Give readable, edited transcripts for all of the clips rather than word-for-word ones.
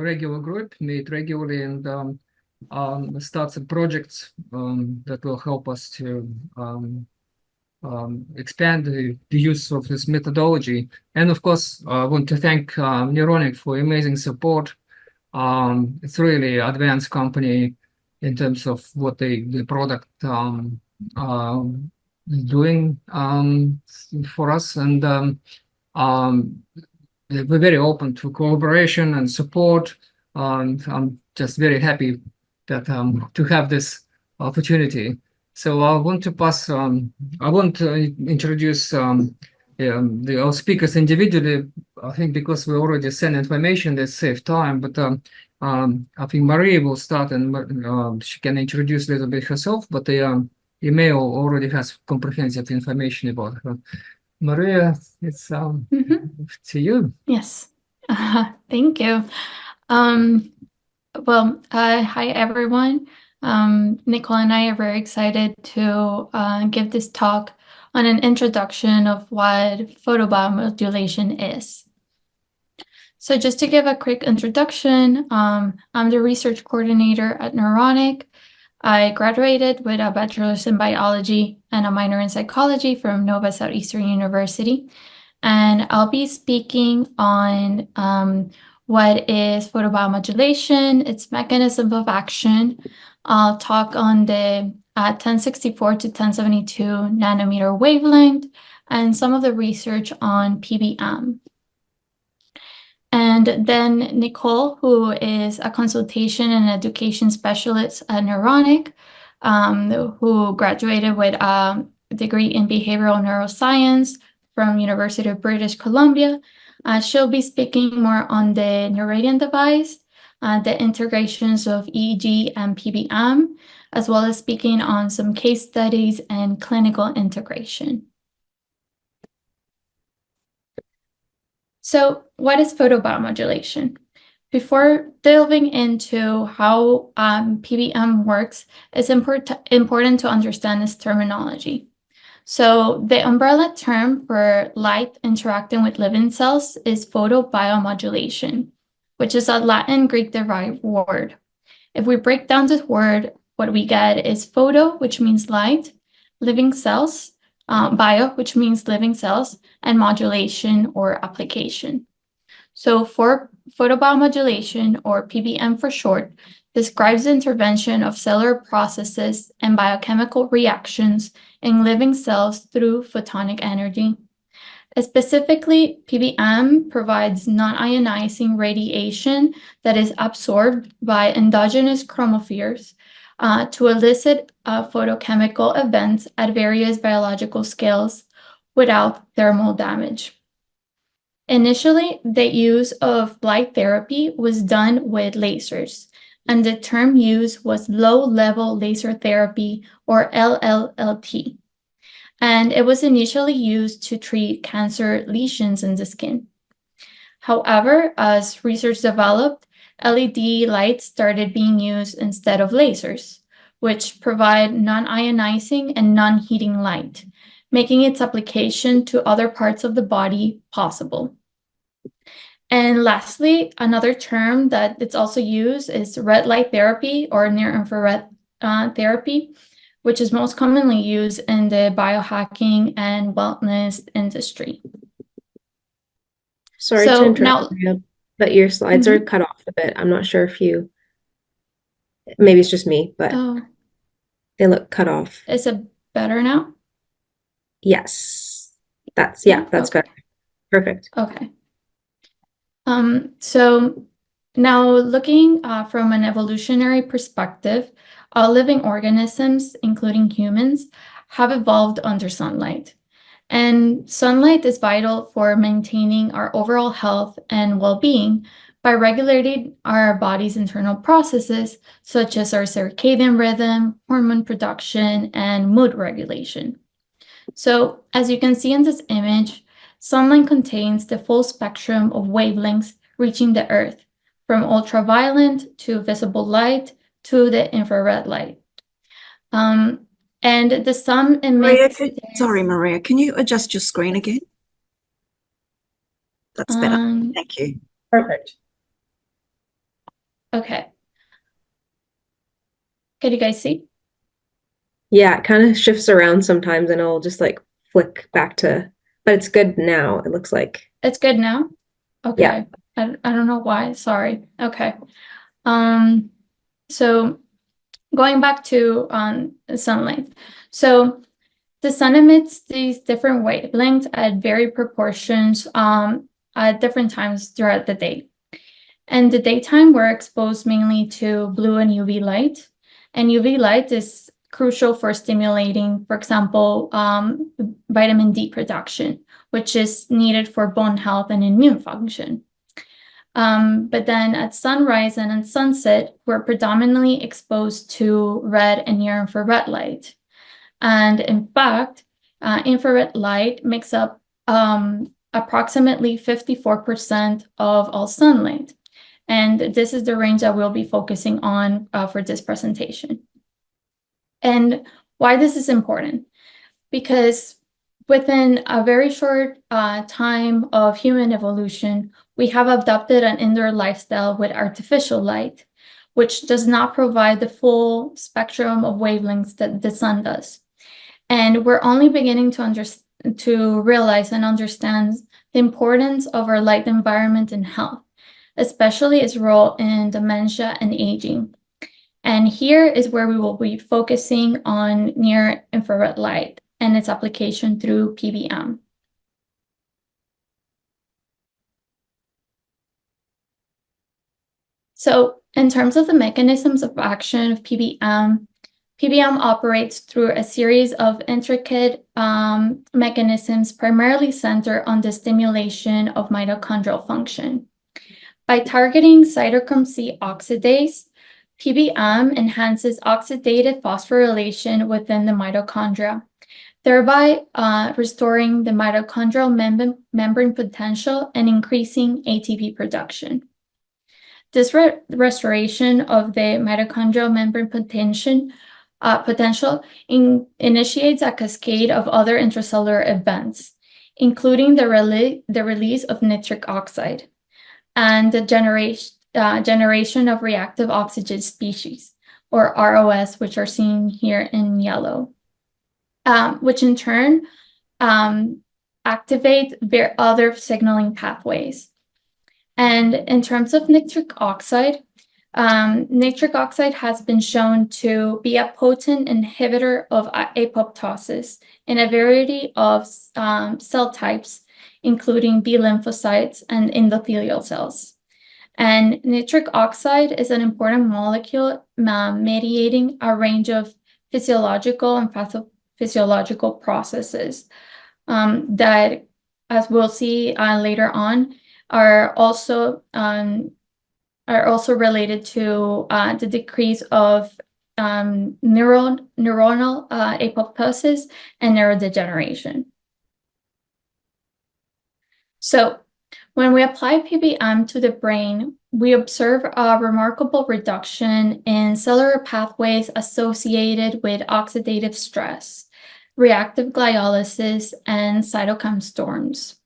regular group, meet regularly, and start some projects that will help us to expand the use of this methodology. And of course, I want to thank Neuronic for amazing support. It's really advanced company in terms of what the product is doing for us, and we're very open to cooperation and support. I'm just very happy that to have this opportunity. So I want to pass. I want to introduce our speakers individually. I think because we already sent information that save time, but I think Maria will start, and she can introduce a little bit herself. But the email already has comprehensive information about her. Maria, it's to you. Yes. Thank you. Well, hi everyone. Nicole and I are very excited to give this talk on an introduction of what photobiomodulation is. So just to give a quick introduction, I'm the research coordinator at Neuronic. I graduated with a bachelor's in biology and a minor in psychology from Nova Southeastern University. And I'll be speaking on what is photobiomodulation, its mechanism of action. I'll talk on the 1064 to 1072 nanometer wavelength and some of the research on PBM. And then Nicole, who is a consultation and education specialist at Neuronic, who graduated with a degree in behavioral neuroscience from University of British Columbia. She'll be speaking more on the Neuradian device, the integrations of EEG and PBM, as well as speaking on some case studies and clinical integration. So what is photobiomodulation? Before delving into how PBM works, it's important to understand its terminology. So the umbrella term for light interacting with living cells is photobiomodulation, which is a Latin Greek-derived word. If we break down this word, what we get is photo, which means light, living cells, bio, which means living cells, and modulation or application. So for photobiomodulation, or PBM for short, describes the intervention of cellular processes and biochemical reactions in living cells through photonic energy. Specifically, PBM provides non-ionizing radiation that is absorbed by endogenous chromophores to elicit photochemical events at various biological scales without thermal damage. Initially, the use of light therapy was done with lasers, and the term used was low-level laser therapy, or LLLT. And it was initially used to treat cancer lesions in the skin. However, as research developed, LED lights started being used instead of lasers, which provide non-ionizing and non-heating light, making its application to other parts of the body possible. And lastly, another term that it's also used is red light therapy or near-infrared therapy, which is most commonly used in the biohacking and wellness industry. Sorry to interrupt, but your slides are cut off a bit. I'm not sure if you, maybe it's just me, but they look cut off. Is it better now? Yes, that's better. Perfect. Okay. So now looking from an evolutionary perspective, all living organisms, including humans, have evolved under sunlight. And sunlight is vital for maintaining our overall health and well-being by regulating our body's internal processes, such as our circadian rhythm, hormone production, and mood regulation. So as you can see in this image, sunlight contains the full spectrum of wavelengths reaching the Earth, from ultraviolet to visible light to the infrared light. And the sun emits... Sorry, Maria, can you adjust your screen again? That's better. Thank you. Perfect. Okay. Can you guys see? Yeah, it kind of shifts around sometimes and it'll just like flick back to, but it's good now, it looks like. It's good now? Okay. Yeah. I don't know why. Sorry. Okay. So going back to sunlight. So the sun emits these different wavelengths at varied proportions at different times throughout the day. In the daytime, we're exposed mainly to blue and UV light. And UV light is crucial for stimulating, for example, vitamin D production, which is needed for bone health and immune function. But then at sunrise and at sunset, we're predominantly exposed to red and near-infrared light. And in fact, infrared light makes up approximately 54% of all sunlight. And this is the range that we'll be focusing on for this presentation. And why this is important? Because within a very short time of human evolution, we have adopted an indoor lifestyle with artificial light, which does not provide the full spectrum of wavelengths that the sun does. And we're only beginning to realize and understand the importance of our light environment in health, especially its role in dementia and aging. And here is where we will be focusing on near-infrared light and its application through PBM. So in terms of the mechanisms of action of PBM, PBM operates through a series of intricate mechanisms primarily centered on the stimulation of mitochondrial function. By targeting cytochrome C oxidase, PBM enhances oxidative phosphorylation within the mitochondria, thereby restoring the mitochondrial membrane potential and increasing ATP production. This restoration of the mitochondrial membrane potential initiates a cascade of other intracellular events, including the release of nitric oxide and the generation of reactive oxygen species, or ROS, which are seen here in yellow, which in turn activate other signaling pathways. And in terms of nitric oxide has been shown to be a potent inhibitor of apoptosis in a variety of cell types, including B lymphocytes and endothelial cells. And nitric oxide is an important molecule mediating a range of physiological and pathophysiological processes that, as we'll see later on, are also related to the decrease of neuronal apoptosis and neurodegeneration. So when we apply PBM to the brain, we observe a remarkable reduction in cellular pathways associated with oxidative stress, reactive gliolysis, and cytokine storms.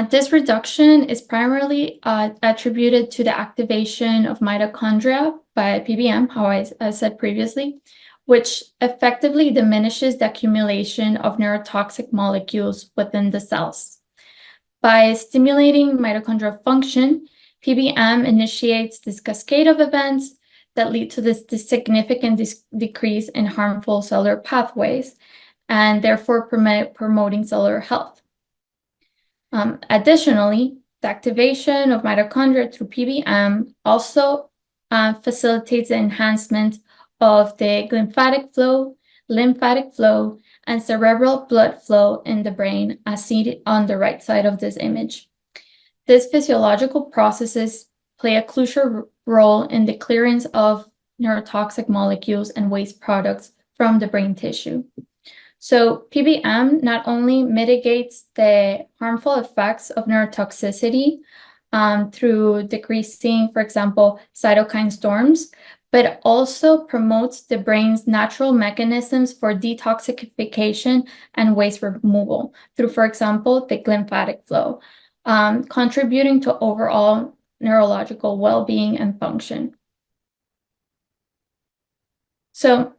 This reduction is primarily attributed to the activation of mitochondria by PBM, how I said previously, which effectively diminishes the accumulation of neurotoxic molecules within the cells. By stimulating mitochondrial function, PBM initiates this cascade of events that lead to this significant decrease in harmful cellular pathways, and therefore promoting cellular health. Additionally, the activation of mitochondria through PBM also facilitates the enhancement of the lymphatic flow, and cerebral blood flow in the brain, as seen on the right side of this image. These physiological processes play a crucial role in the clearance of neurotoxic molecules and waste products from the brain tissue. So PBM not only mitigates the harmful effects of neurotoxicity through decreasing, for example, cytokine storms, but also promotes the brain's natural mechanisms for detoxification and waste removal through, for example, the lymphatic flow, contributing to overall neurological well-being and function. So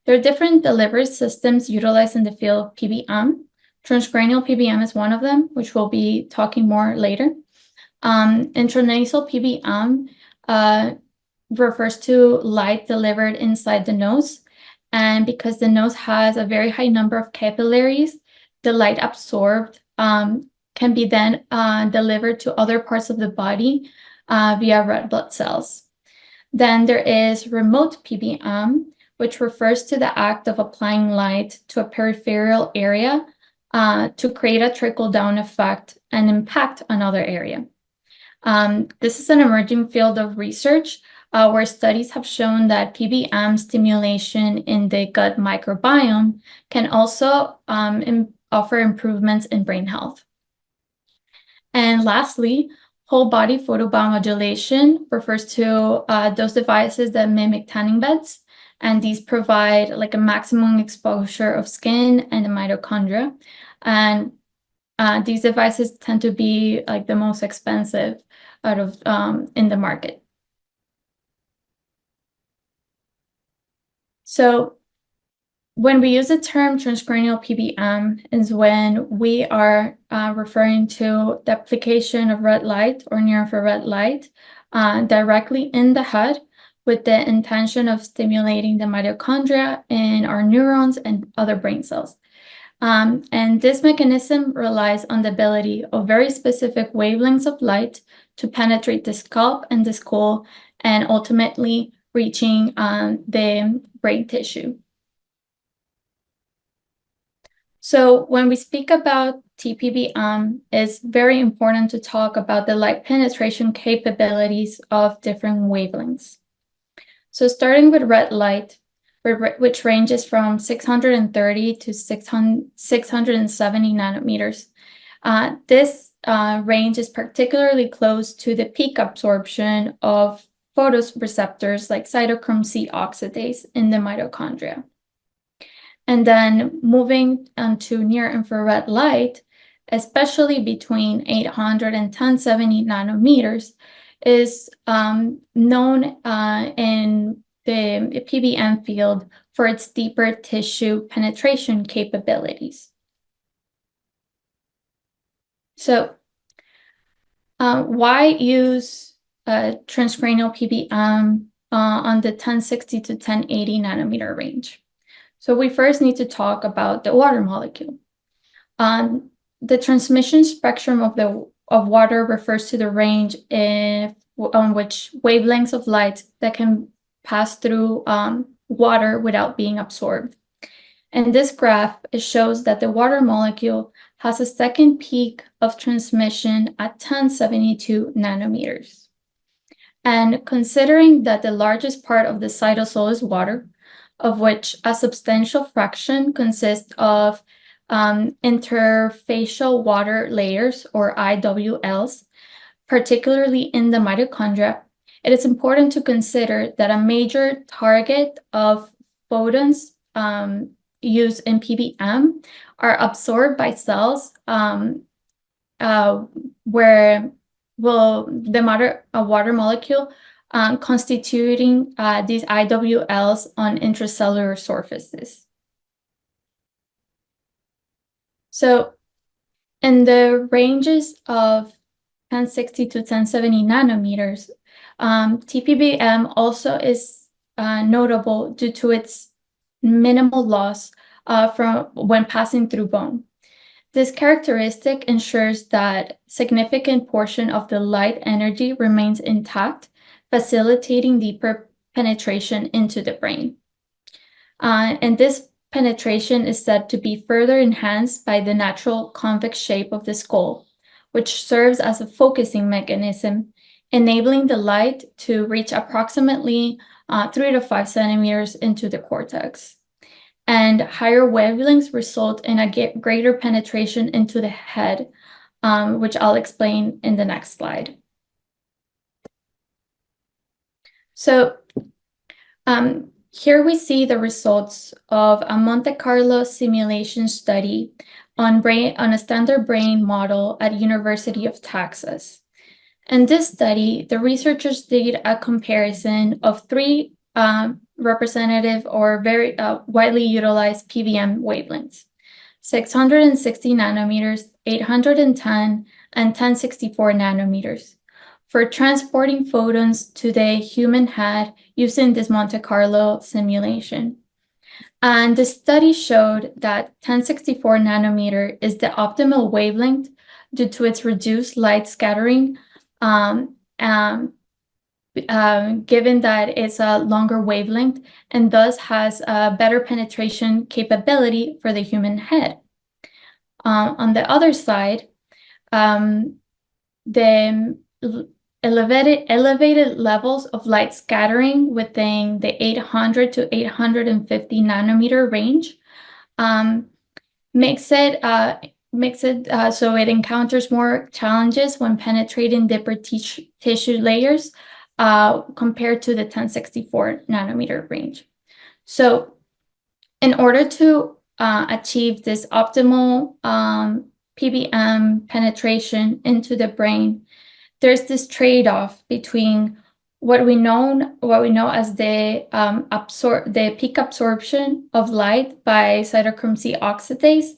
there are different delivery systems utilized in the field of PBM. Transcranial PBM is one of them, which we'll be talking more later. Intranasal PBM refers to light delivered inside the nose. And because the nose has a very high number of capillaries, the light absorbed can be then delivered to other parts of the body via red blood cells. Then there is remote PBM, which refers to the act of applying light to a peripheral area to create a trickle-down effect and impact another area. This is an emerging field of research where studies have shown that PBM stimulation in the gut microbiome can also offer improvements in brain health. And lastly, whole body photobiomodulation refers to those devices that mimic tanning beds, and these provide like a maximum exposure of skin and the mitochondria. And these devices tend to be like the most expensive out of in the market. So when we use the term transcranial PBM is when we are referring to the application of red light or near-infrared light directly in the head with the intention of stimulating the mitochondria in our neurons and other brain cells. And this mechanism relies on the ability of very specific wavelengths of light to penetrate the scalp and the skull and ultimately reaching the brain tissue. So when we speak about tPBM, it's very important to talk about the light penetration capabilities of different wavelengths. So starting with red light, which ranges from 630 to 670 nanometers. This range is particularly close to the peak absorption of photoreceptors like cytochrome C oxidase in the mitochondria. And then moving on to near-infrared light, especially between 800 and 1070 nanometers, is known in the PBM field for its deeper tissue penetration capabilities. So why use transcranial PBM on the 1060 to 1080 nanometer range? So we first need to talk about the water molecule. The transmission spectrum of water refers to the range on which wavelengths of light that can pass through water without being absorbed. In this graph, it shows that the water molecule has a second peak of transmission at 1072 nanometers. And considering that the largest part of the cytosol is water, of which a substantial fraction consists of interfacial water layers, or IWLs, particularly in the mitochondria, it is important to consider that a major target of photons used in PBM are absorbed by cells where the water molecule constituting these IWLs on intracellular surfaces. So in the ranges of 1060 to 1070 nanometers, tPBM also is notable due to its minimal loss from when passing through bone. This characteristic ensures that significant portion of the light energy remains intact, facilitating deeper penetration into the brain. And this penetration is said to be further enhanced by the natural convex shape of the skull, which serves as a focusing mechanism, enabling the light to reach approximately 3 to 5 centimeters into the cortex. And higher wavelengths result in a greater penetration into the head, which I'll explain in the next slide. So here we see the results of a Monte Carlo simulation study on a standard brain model at University of Texas. In this study, the researchers did a comparison of three representative or very widely utilized PBM wavelengths: 660 nanometers, 810, and 1064 nanometers, for transporting photons to the human head using this Monte Carlo simulation. And the study showed that 1064 nanometer is the optimal wavelength due to its reduced light scattering, given that it's a longer wavelength and thus has a better penetration capability for the human head. On the other side, the elevated levels of light scattering within the 800 to 850 nanometer range makes it so it encounters more challenges when penetrating deeper tissue layers compared to the 1064 nanometer range. So in order to achieve this optimal PBM penetration into the brain, there's this trade-off between what we know as the peak absorption of light by cytochrome C oxidase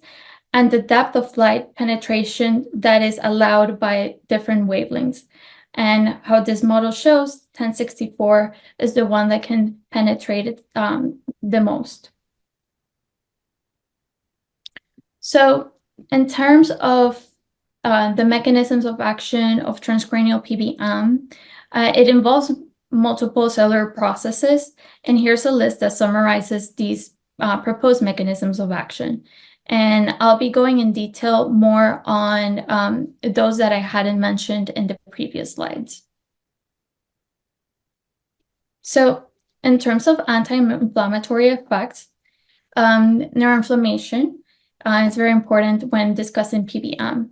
and the depth of light penetration that is allowed by different wavelengths. And how this model shows, 1064 is the one that can penetrate it the most. So in terms of the mechanisms of action of transcranial PBM, it involves multiple cellular processes. And here's a list that summarizes these proposed mechanisms of action. And I'll be going in detail more on those that I hadn't mentioned in the previous slides. So in terms of anti-inflammatory effects, neuroinflammation is very important when discussing PBM.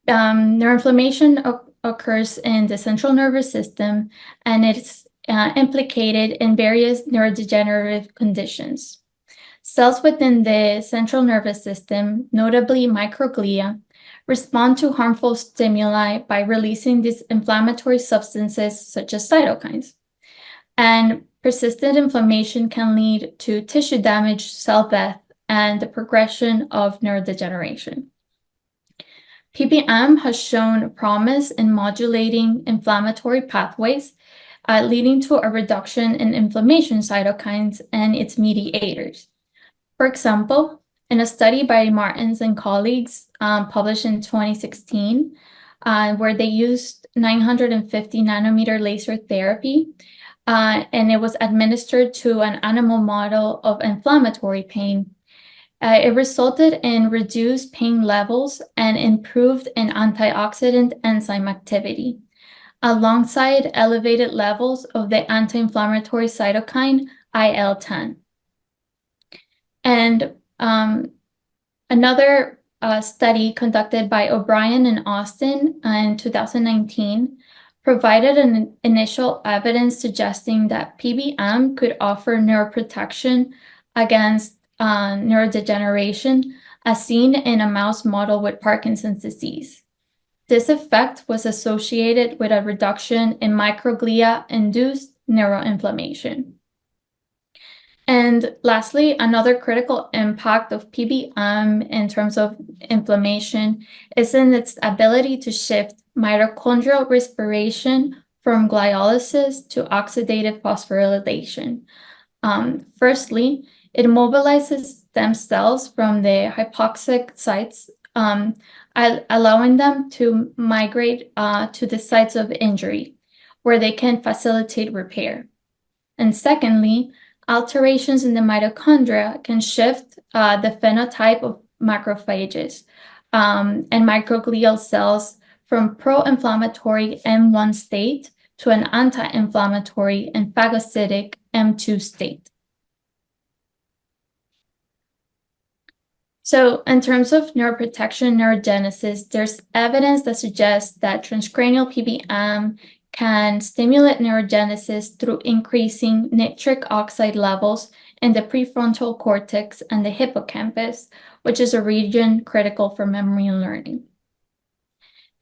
Neuroinflammation occurs in the central nervous system, and it's implicated in various neurodegenerative conditions. Cells within the central nervous system, notably microglia, respond to harmful stimuli by releasing these inflammatory substances such as cytokines. And persistent inflammation can lead to tissue damage, cell death, and the progression of neurodegeneration. PBM has shown promise in modulating inflammatory pathways, leading to a reduction in inflammation cytokines and its mediators. For example, in a study by Martins and colleagues published in 2016, where they used 950 nanometer laser therapy, and it was administered to an animal model of inflammatory pain, it resulted in reduced pain levels and improved in antioxidant enzyme activity, alongside elevated levels of the anti-inflammatory cytokine IL-10. And another study conducted by O'Brien and Austin in 2019 provided an initial evidence suggesting that PBM could offer neuroprotection against neurodegeneration, as seen in a mouse model with Parkinson's disease. This effect was associated with a reduction in microglia-induced neuroinflammation. And lastly, another critical impact of PBM in terms of inflammation is in its ability to shift mitochondrial respiration from glycolysis to oxidative phosphorylation. Firstly, it mobilizes stem cells from the hypoxic sites, allowing them to migrate to the sites of injury, where they can facilitate repair. And secondly, alterations in the mitochondria can shift the phenotype of macrophages and microglial cells from pro-inflammatory M1 state to an anti-inflammatory and phagocytic M2 state. So in terms of neuroprotection neurogenesis, there's evidence that suggests that transcranial PBM can stimulate neurogenesis through increasing nitric oxide levels in the prefrontal cortex and the hippocampus, which is a region critical for memory and learning.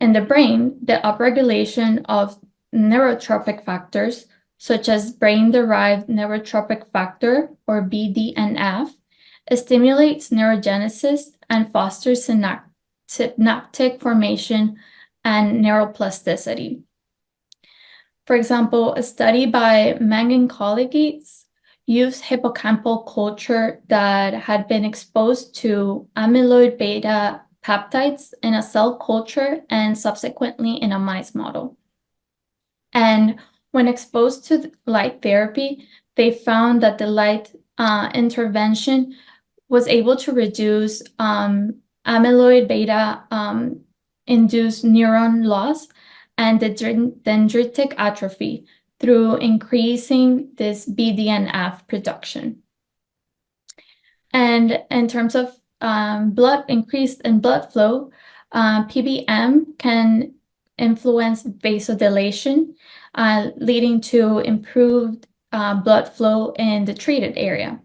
In the brain, the upregulation of neurotropic factors, such as brain-derived neurotrophic factor, or BDNF, stimulates neurogenesis and fosters synaptic formation and neuroplasticity. For example, a study by Meng and colleagues used hippocampal culture that had been exposed to amyloid beta peptides in a cell culture and subsequently in a mice model. And when exposed to light therapy, they found that the light intervention was able to reduce amyloid beta induced neuron loss and the dendritic atrophy through increasing this BDNF production. And in terms of increase in blood flow, PBM can influence vasodilation, leading to improved blood flow in the treated area.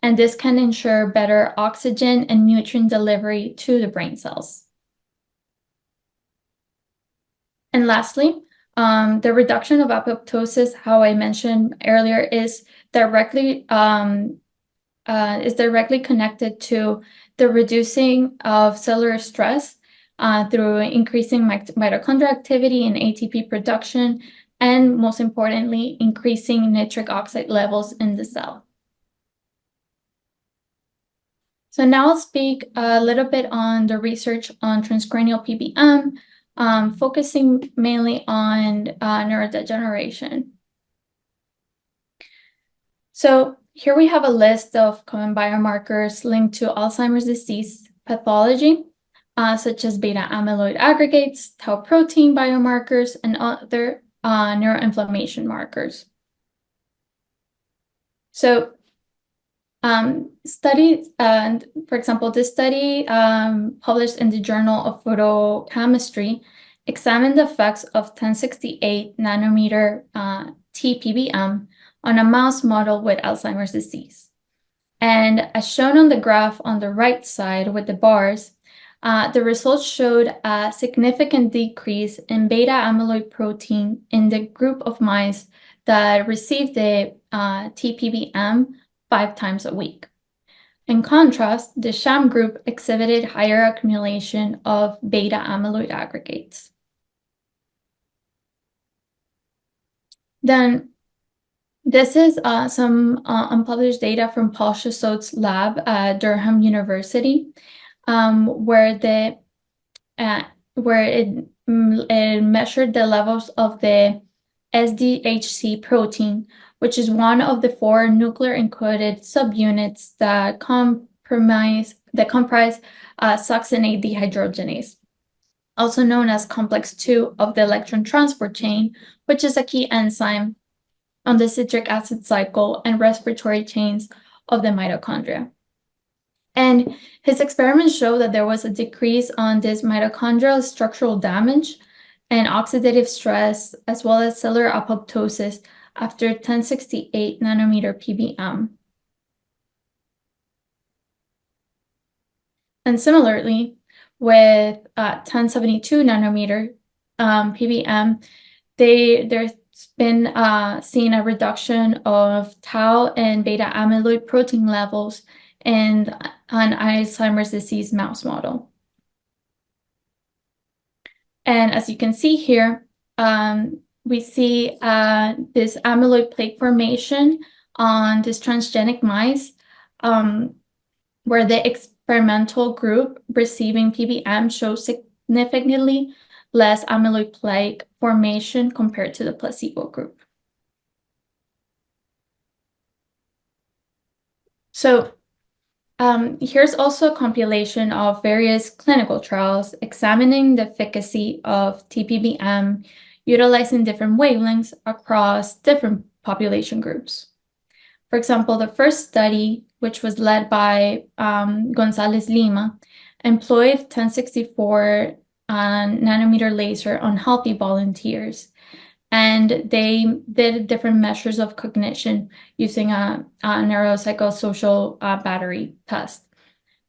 And this can ensure better oxygen and nutrient delivery to the brain cells. And lastly, the reduction of apoptosis, how I mentioned earlier, is directly connected to the reducing of cellular stress through increasing mitochondrial activity and ATP production, and most importantly, increasing nitric oxide levels in the cell. So now I'll speak a little bit on the research on transcranial PBM, focusing mainly on neurodegeneration. So here we have a list of common biomarkers linked to Alzheimer's disease pathology, such as beta amyloid aggregates, tau protein biomarkers, and other neuroinflammation markers. So studies, for example, this study published in the Journal of Photochemistry examined the effects of 1068 nanometer tPBM on a mouse model with Alzheimer's disease. And as shown on the graph on the right side with the bars, the results showed a significant decrease in beta amyloid protein in the group of mice that received the tPBM 5 times a week. In contrast, the sham group exhibited higher accumulation of beta amyloid aggregates. Then, this is some unpublished data from Paul Chassaud's lab at Durham University, where it measured the levels of the SDHC protein, which is one of the 4 nuclear encoded subunits that comprise succinate dehydrogenase, also known as complex 2 of the electron transport chain, which is a key enzyme on the citric acid cycle and respiratory chains of the mitochondria. And his experiments show that there was a decrease on this mitochondrial structural damage and oxidative stress, as well as cellular apoptosis after 1068 nanometer PBM. And similarly, with 1072 nanometer PBM, there's been seen a reduction of tau and beta amyloid protein levels in an Alzheimer's disease mouse model. And as you can see here, we see this amyloid plaque formation on this transgenic mice, where the experimental group receiving PBM shows significantly less amyloid plaque formation compared to the placebo group. So here's also a compilation of various clinical trials examining the efficacy of tPBM utilizing different wavelengths across different population groups. For example, the first study, which was led by Gonzalez Lima, employed 1064 nanometer laser on healthy volunteers, and they did different measures of cognition using a neuropsychosocial battery test.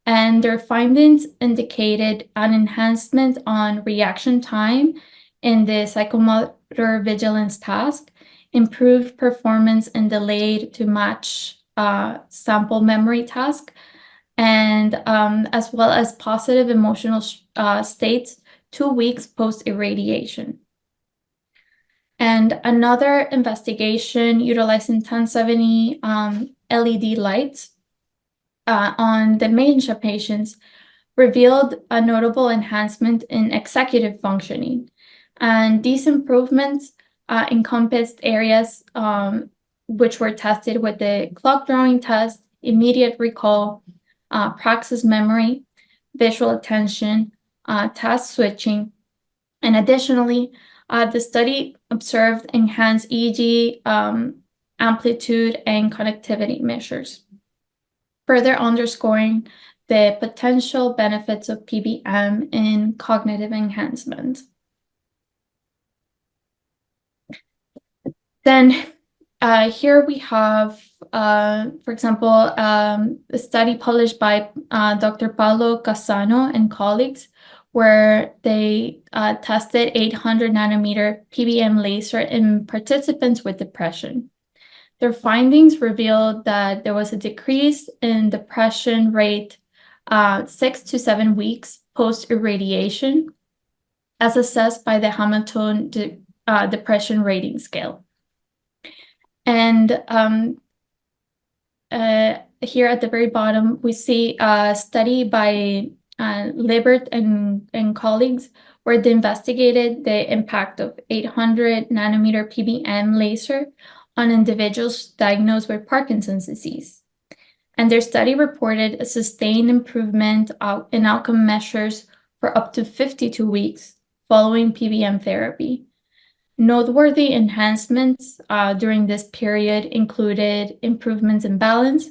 and their findings indicated an enhancement on reaction time in the psychomotor vigilance task, improved performance in delayed to match sample memory task, and as well as positive emotional states 2 weeks post-irradiation. And another investigation utilizing 1070 LED lights on dementia patients revealed a notable enhancement in executive functioning. And these improvements encompassed areas which were tested with the clock drawing test, immediate recall, praxis memory, visual attention, task switching. And additionally, the study observed enhanced EEG amplitude and connectivity measures, further underscoring the potential benefits of PBM in cognitive enhancement. Then here we have, for example, a study published by Dr. Paulo Cassano and colleagues, where they tested 800 nanometer PBM laser in participants with depression. Their findings revealed that there was a decrease in depression rate 6 to 7 weeks post-irradiation, as assessed by the Hamilton Depression Rating Scale. And here at the very bottom, we see a study by Libert and colleagues, where they investigated the impact of 800 nanometer PBM laser on individuals diagnosed with Parkinson's disease. And their study reported a sustained improvement in outcome measures for up to 52 weeks following PBM therapy. Noteworthy enhancements during this period included improvements in balance,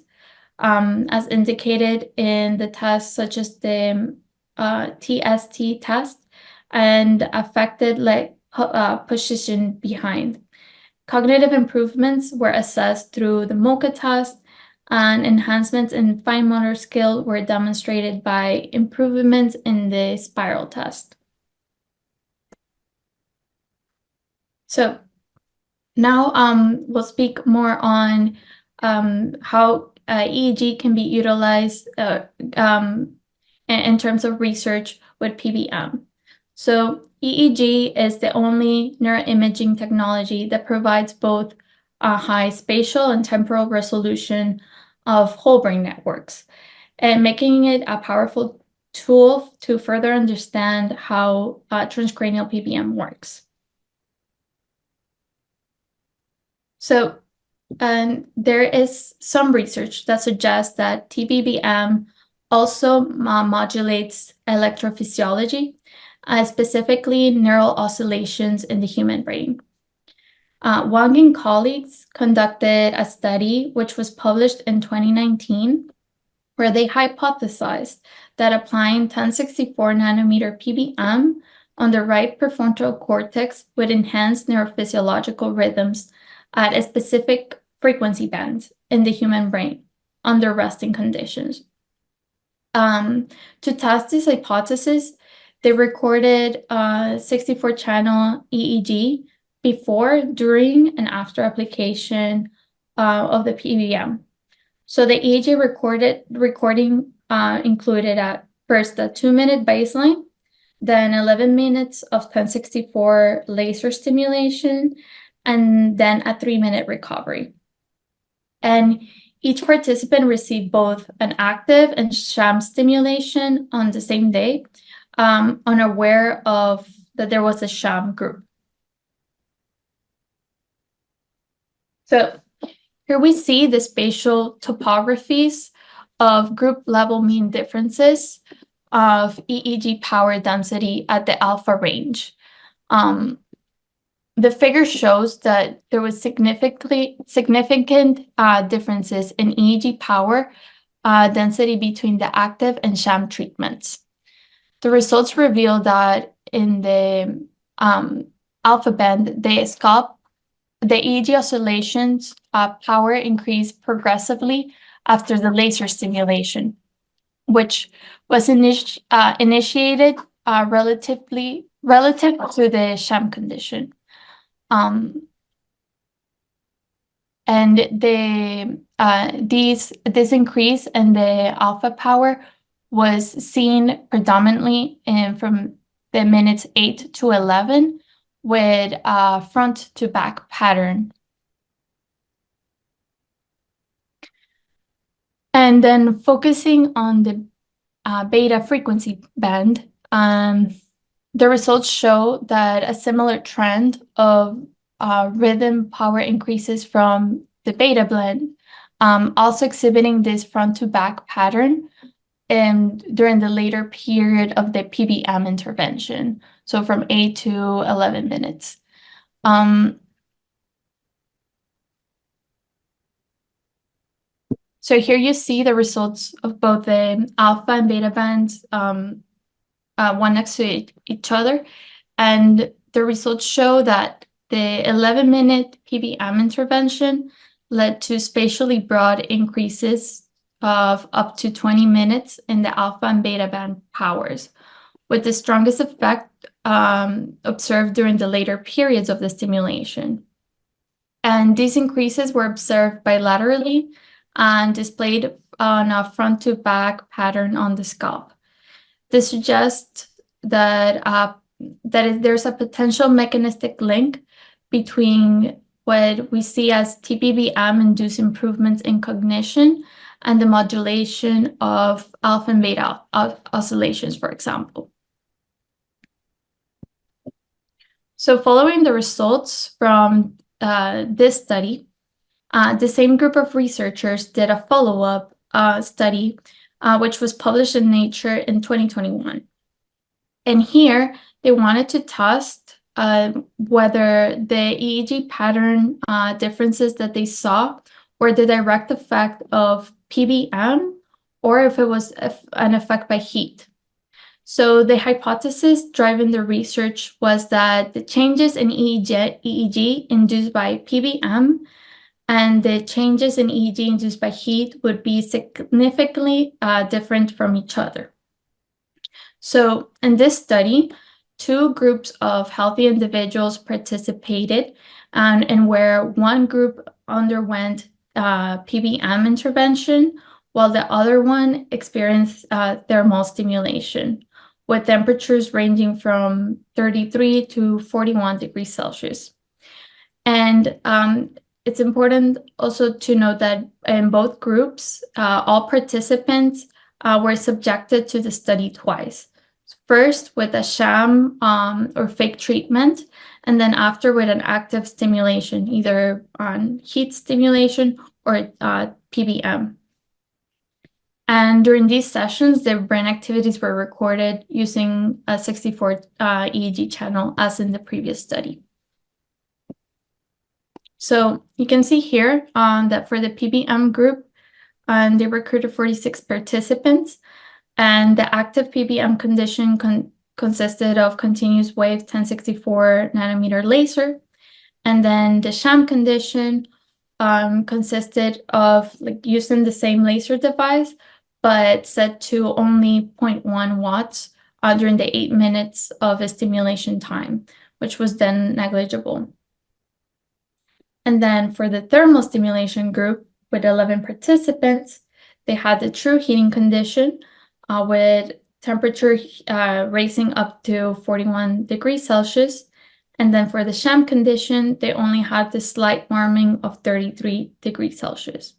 as indicated in the tests such as the TST test and affected leg position behind. Cognitive improvements were assessed through the MoCA test, and enhancements in fine motor skill were demonstrated by improvements in the spiral test. So now we'll speak more on how EEG can be utilized in terms of research with PBM. So EEG is the only neuroimaging technology that provides both a high spatial and temporal resolution of whole brain networks, and making it a powerful tool to further understand how transcranial PBM works. So there is some research that suggests that tPBM also modulates electrophysiology, specifically neural oscillations in the human brain. Wang and colleagues conducted a study which was published in 2019, where they hypothesized that applying 1064 nanometer PBM on the right prefrontal cortex would enhance neurophysiological rhythms at a specific frequency bands in the human brain under resting conditions. To test this hypothesis, they recorded 64-channel EEG before, during, and after application of the PBM. So the EEG recording included at first a 2-minute baseline, then 11 minutes of 1064 laser stimulation, and then a 3-minute recovery. And each participant received both an active and sham stimulation on the same day, unaware of that there was a sham group. So here we see the spatial topographies of group level mean differences of EEG power density at the alpha range. The figure shows that there was significant differences in EEG power density between the active and sham treatments. The results reveal that in the alpha band, the EEG oscillations power increased progressively after the laser stimulation. which was initiated relative to the sham condition. And this increase in the alpha power was seen predominantly from the minutes 8 to 11 with a front to back pattern. And then focusing on the beta frequency band, the results show that a similar trend of rhythm power increases from the beta blend, also exhibiting this front to back pattern during the later period of the PBM intervention, so from 8 to 11 minutes. So here you see the results of both the alpha and beta bands, one next to each other, and the results show that the 11-minute PBM intervention led to spatially broad increases of up to 20 minutes in the alpha and beta band powers, with the strongest effect observed during the later periods of the stimulation. And these increases were observed bilaterally and displayed on a front to back pattern on the scalp. This suggests that there's a potential mechanistic link between what we see as tPBM-induced improvements in cognition and the modulation of alpha and beta oscillations, for example. So following the results from this study, the same group of researchers did a follow-up study, which was published in Nature in 2021. And here, they wanted to test whether the EEG pattern differences that they saw were the direct effect of PBM or if it was an effect by heat. So the hypothesis driving the research was that the changes in EEG induced by PBM and the changes in EEG induced by heat would be significantly different from each other. So in this study, 2 groups of healthy individuals participated, and where one group underwent PBM intervention, while the other one experienced thermal stimulation, with temperatures ranging from 33 to 41 degrees Celsius. And it's important also to note that in both groups, all participants were subjected to the study twice. First with a sham or fake treatment, and then after with an active stimulation, either on heat stimulation or PBM. And during these sessions, their brain activities were recorded using a 64 EEG channel, as in the previous study. So you can see here that for the PBM group, they recruited 46 participants, and the active PBM condition consisted of continuous wave 1064 nanometer laser. And then the sham condition consisted of using the same laser device, but set to only 0.1 watts during the 8 minutes of a stimulation time, which was then negligible. And then for the thermal stimulation group with 11 participants, they had the true heating condition with temperature raising up to 41 degrees Celsius. And then for the sham condition, they only had the slight warming of 33 degrees Celsius.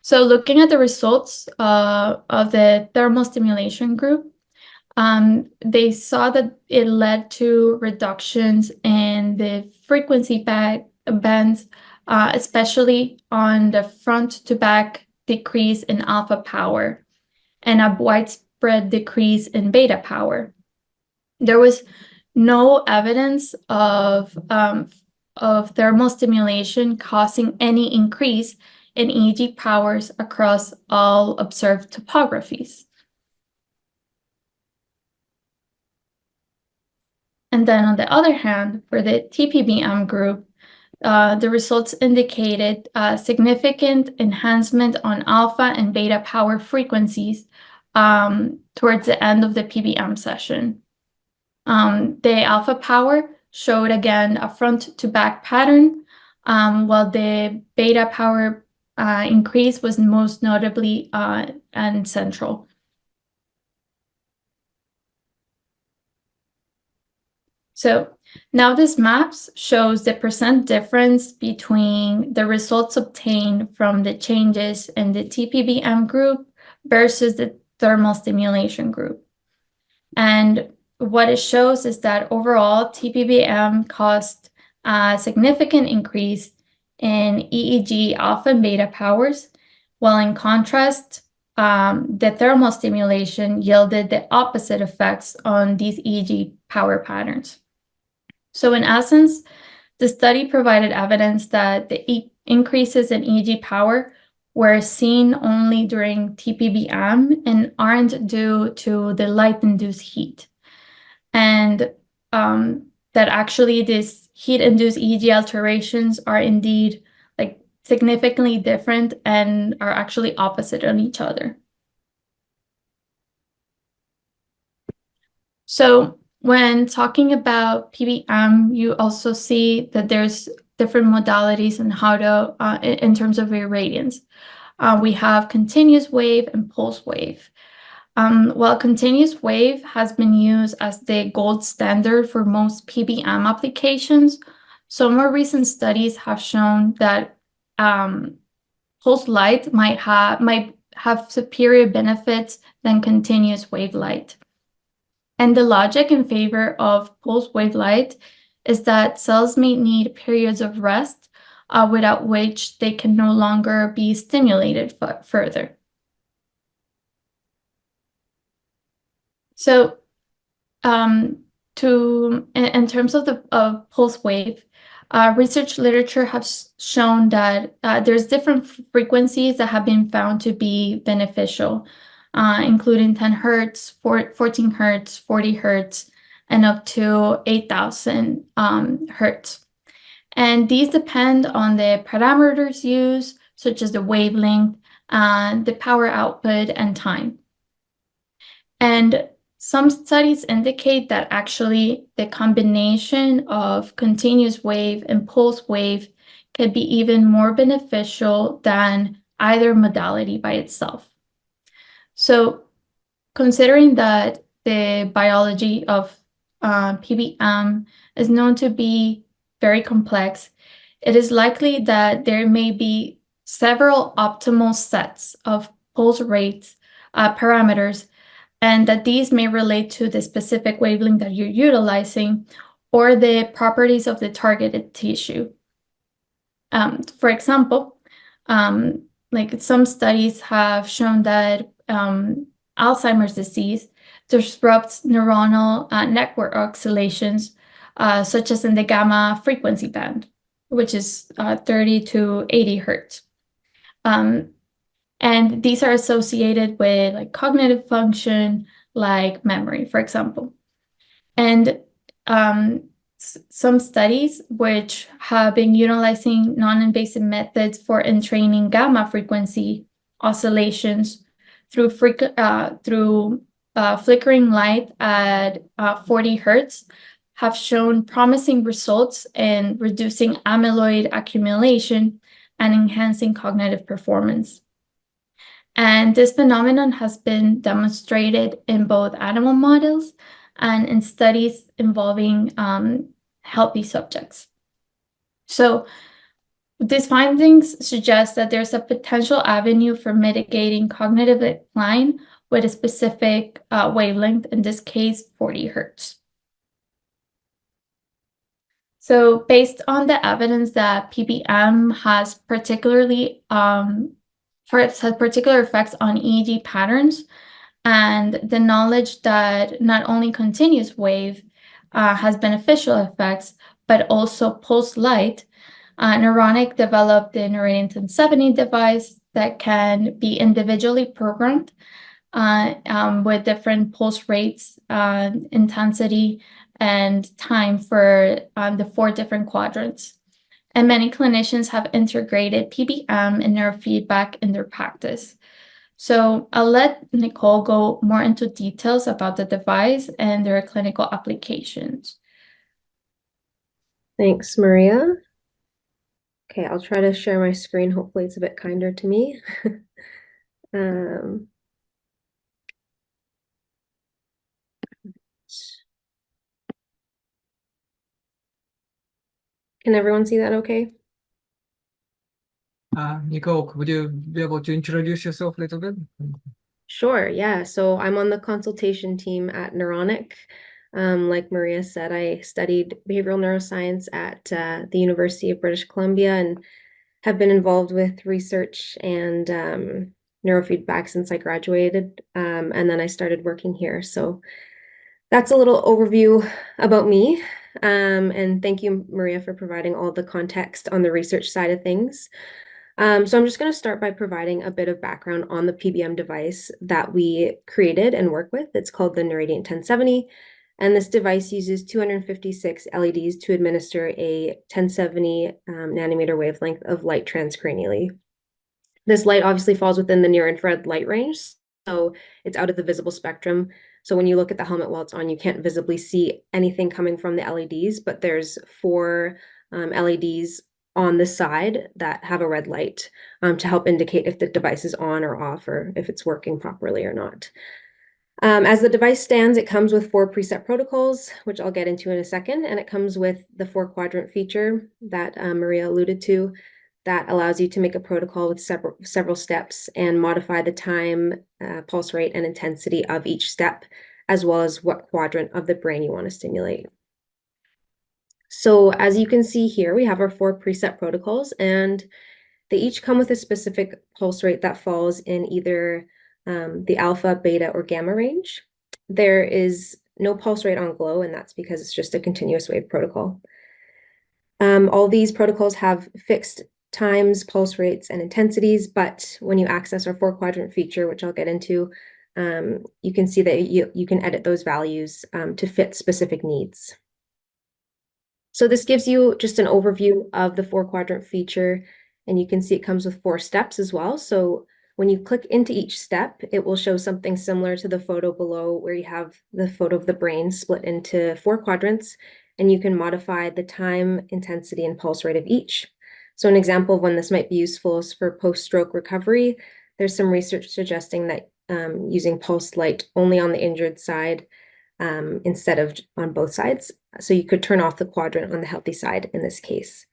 So looking at the results of the thermal stimulation group, they saw that it led to reductions in the frequency bands, especially on the front to back decrease in alpha power and a widespread decrease in beta power. There was no evidence of thermal stimulation causing any increase in EEG powers across all observed topographies. And then on the other hand, for the tPBM group, the results indicated significant enhancement on alpha and beta power frequencies towards the end of the PBM session. The alpha power showed again a front to back pattern, while the beta power increase was most notably and central. So now this maps shows the percent difference between the results obtained from the changes in the tPBM group versus the thermal stimulation group. And what it shows is that overall tPBM caused a significant increase in EEG alpha and beta powers, while in contrast, the thermal stimulation yielded the opposite effects on these EEG power patterns. So in essence, the study provided evidence that the increases in EEG power were seen only during tPBM and aren't due to the light-induced heat. And that actually these heat-induced EEG alterations are indeed like significantly different and are actually opposite on each other. So when talking about PBM, you also see that there's different modalities and how to, in terms of irradiance. We have continuous wave and pulse wave. While continuous wave has been used as the gold standard for most PBM applications, some more recent studies have shown that pulse light might have superior benefits than continuous wave light. And the logic in favor of pulse wave light is that cells may need periods of rest without which they can no longer be stimulated further. So in terms of the pulse wave, research literature has shown that there's different frequencies that have been found to be beneficial, including 10 hertz, 14 hertz, 40 hertz, and up to 8,000 hertz. And these depend on the parameters used, such as the wavelength, the power output, and time. And some studies indicate that actually the combination of continuous wave and pulse wave could be even more beneficial than either modality by itself. So considering that the biology of PBM is known to be very complex, it is likely that there may be several optimal sets of pulse rates parameters, and that these may relate to the specific wavelength that you're utilizing or the properties of the targeted tissue. For example, like some studies have shown that Alzheimer's disease disrupts neuronal network oscillations, such as in the gamma frequency band, which is 30 to 80 hertz. And these are associated with like cognitive function, like memory, for example. And some studies which have been utilizing non-invasive methods for entraining gamma frequency oscillations through flickering light at 40 hertz have shown promising results in reducing amyloid accumulation and enhancing cognitive performance. And this phenomenon has been demonstrated in both animal models and in studies involving healthy subjects. So these findings suggest that there's a potential avenue for mitigating cognitive decline with a specific wavelength, in this case, 40 hertz. So based on the evidence that PBM has particular effects on EEG patterns, and the knowledge that not only continuous wave has beneficial effects, but also pulse light, Neuronic developed the Neuradian 1070 device that can be individually programmed with different pulse rates, intensity, and time for the 4 different quadrants. and many clinicians have integrated PBM and neurofeedback in their practice. So I'll let Nicole go more into details about the device and their clinical applications. Thanks, Maria. Okay, I'll try to share my screen. Hopefully it's a bit kinder to me. Um, can everyone see that okay? Nicole, would you be able to introduce yourself a little bit? Sure, yeah. So I'm on the consultation team at Neuronic. Like Maria said, I studied behavioral neuroscience at the University of British Columbia and have been involved with research and neurofeedback since I graduated. And then I started working here. So that's a little overview about me. And thank you, Maria, for providing all the context on the research side of things. So I'm just going to start by providing a bit of background on the PBM device that we created and work with. It's called the Neuradiant 1070. And this device uses 256 LEDs to administer a 1070 nanometer wavelength of light transcranially. This light obviously falls within the near-infrared light range, so it's out of the visible spectrum. So when you look at the helmet while it's on, you can't visibly see anything coming from the LEDs, but there's 4 LEDs on the side that have a red light to help indicate if the device is on or off or if it's working properly or not. As the device stands, it comes with 4 preset protocols, which I'll get into in a second, and it comes with the 4-quadrant feature that Maria alluded to that allows you to make a protocol with several steps and modify the time, pulse rate, and intensity of each step, as well as what quadrant of the brain you want to stimulate. So as you can see here, we have our 4 preset protocols, and they each come with a specific pulse rate that falls in either the alpha, beta, or gamma range. There is no pulse rate on glow, and that's because it's just a continuous wave protocol. All these protocols have fixed times, pulse rates, and intensities, but when you access our 4-quadrant feature, which I'll get into, you can see that you can edit those values to fit specific needs. So this gives you just an overview of the 4-quadrant feature, and you can see it comes with 4 steps as well. So when you click into each step, it will show something similar to the photo below, where you have the photo of the brain split into 4 quadrants, and you can modify the time, intensity, and pulse rate of each. So an example of when this might be useful is for post-stroke recovery. There's some research suggesting that using pulsed light only on the injured side instead of on both sides. So you could turn off the quadrant on the healthy side in this case.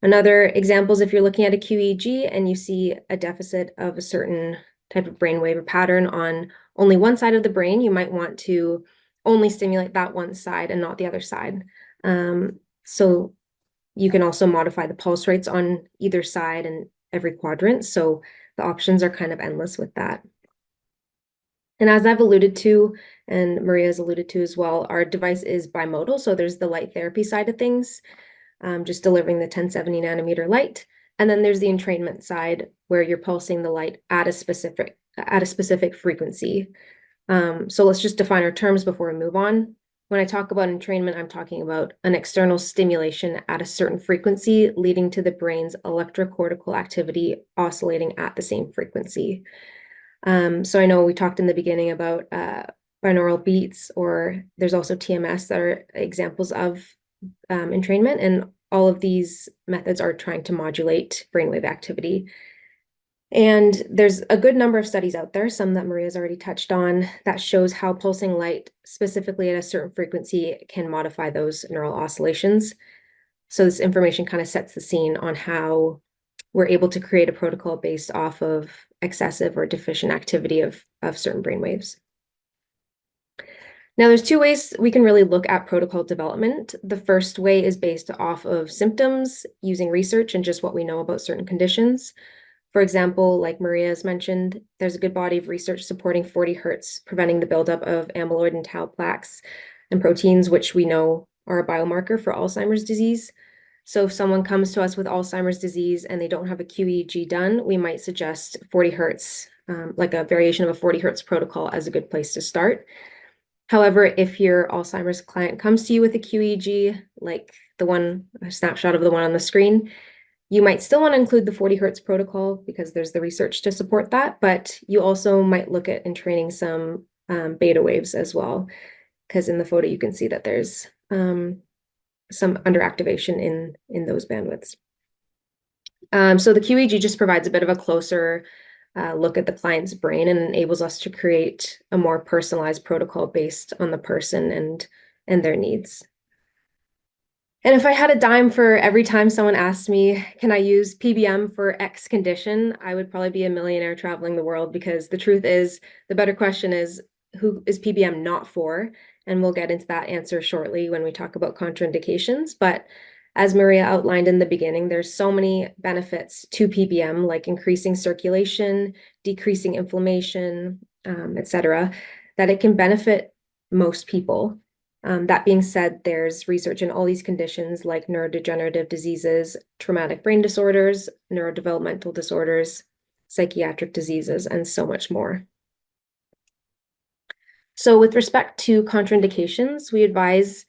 Another example is if you're looking at a QEEG and you see a deficit of a certain type of brainwave or pattern on only one side of the brain, you might want to only stimulate that one side and not the other side. So you can also modify the pulse rates on either side and every quadrant. So the options are kind of endless with that. And as I've alluded to, and Maria's alluded to as well, our device is bimodal. So there's the light therapy side of things, just delivering the 1070 nanometer light. And then there's the entrainment side, where you're pulsing the light at a specific frequency. So let's just define our terms before we move on. When I talk about entrainment, I'm talking about an external stimulation at a certain frequency, leading to the brain's electrocortical activity oscillating at the same frequency. So I know we talked in the beginning about binaural beats, or there's also TMS that are examples of entrainment, and all of these methods are trying to modulate brainwave activity. And there's a good number of studies out there, some that Maria's already touched on, that shows how pulsing light specifically at a certain frequency can modify those neural oscillations. So this information kind of sets the scene on how we're able to create a protocol based off of excessive or deficient activity of certain brainwaves. Now, there's 2 ways we can really look at protocol development. The first way is based off of symptoms, using research and just what we know about certain conditions. For example, like Maria has mentioned, there's a good body of research supporting 40 Hertz, preventing the buildup of amyloid and tau plaques and proteins, which we know are a biomarker for Alzheimer's disease. So if someone comes to us with Alzheimer's disease and they don't have a QEEG done, we might suggest 40 Hertz, like a variation of a 40 Hertz protocol, as a good place to start. However, if your Alzheimer's client comes to you with a QEEG, like a snapshot of the one on the screen, you might still want to include the 40 Hertz protocol because there's the research to support that, but you also might look at entraining some beta waves as well, because in the photo you can see that there's some underactivation in those bandwidths. So the QEEG just provides a bit of a closer look at the client's brain and enables us to create a more personalized protocol based on the person and their needs. And if I had a dime for every time someone asked me, can I use PBM for X condition, I would probably be a millionaire traveling the world, because the truth is, the better question is, who is PBM not for? And we'll get into that answer shortly when we talk about contraindications. But as Maria outlined in the beginning, there's so many benefits to PBM, like increasing circulation, decreasing inflammation, etc., that it can benefit most people. That being said, there's research in all these conditions like neurodegenerative diseases, traumatic brain disorders, neurodevelopmental disorders, psychiatric diseases, and so much more. So with respect to contraindications, we advise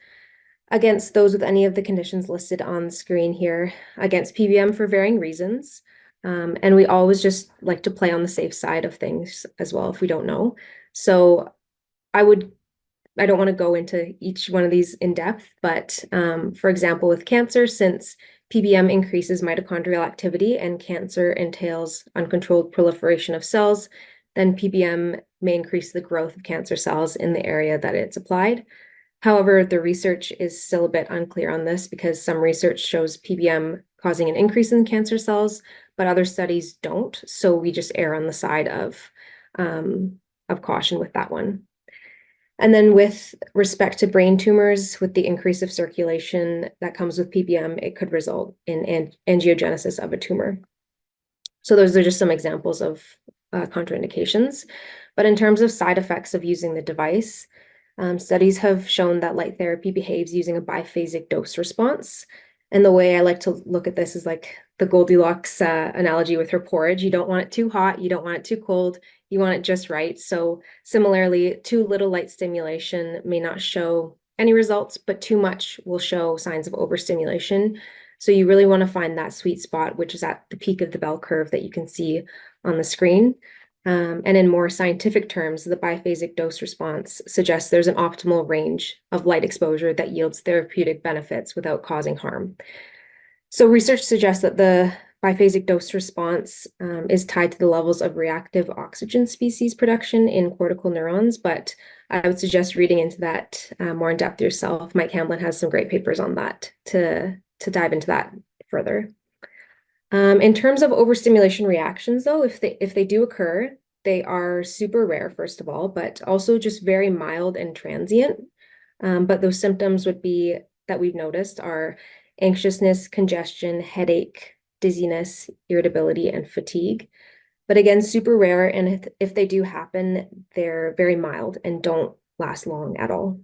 against those with any of the conditions listed on the screen here, against PBM for varying reasons. And we always just like to play on the safe side of things as well if we don't know. So I don't want to go into each one of these in depth, but for example, with cancer, since PBM increases mitochondrial activity and cancer entails uncontrolled proliferation of cells, then PBM may increase the growth of cancer cells in the area that it's applied. However, the research is still a bit unclear on this because some research shows PBM causing an increase in cancer cells, but other studies don't. So we just err on the side of caution with that one. And then with respect to brain tumors, with the increase of circulation that comes with PBM, it could result in angiogenesis of a tumor. So those are just some examples of contraindications. But in terms of side effects of using the device, studies have shown that light therapy behaves using a biphasic dose response. And the way I like to look at this is like the Goldilocks analogy with her porridge. You don't want it too hot, you don't want it too cold, you want it just right. So similarly, too little light stimulation may not show any results, but too much will show signs of overstimulation. So you really want to find that sweet spot, which is at the peak of the bell curve that you can see on the screen. And in more scientific terms, the biphasic dose response suggests there's an optimal range of light exposure that yields therapeutic benefits without causing harm. So research suggests that the biphasic dose response is tied to the levels of reactive oxygen species production in cortical neurons, but I would suggest reading into that more in depth yourself. Mike Hamblin has some great papers on that to dive into that further. In terms of overstimulation reactions, though, if they do occur, they are super rare, first of all, but also just very mild and transient. But those symptoms would be that we've noticed are anxiousness, congestion, headache, dizziness, irritability, and fatigue. But again, super rare, and if they do happen, they're very mild and don't last long at all.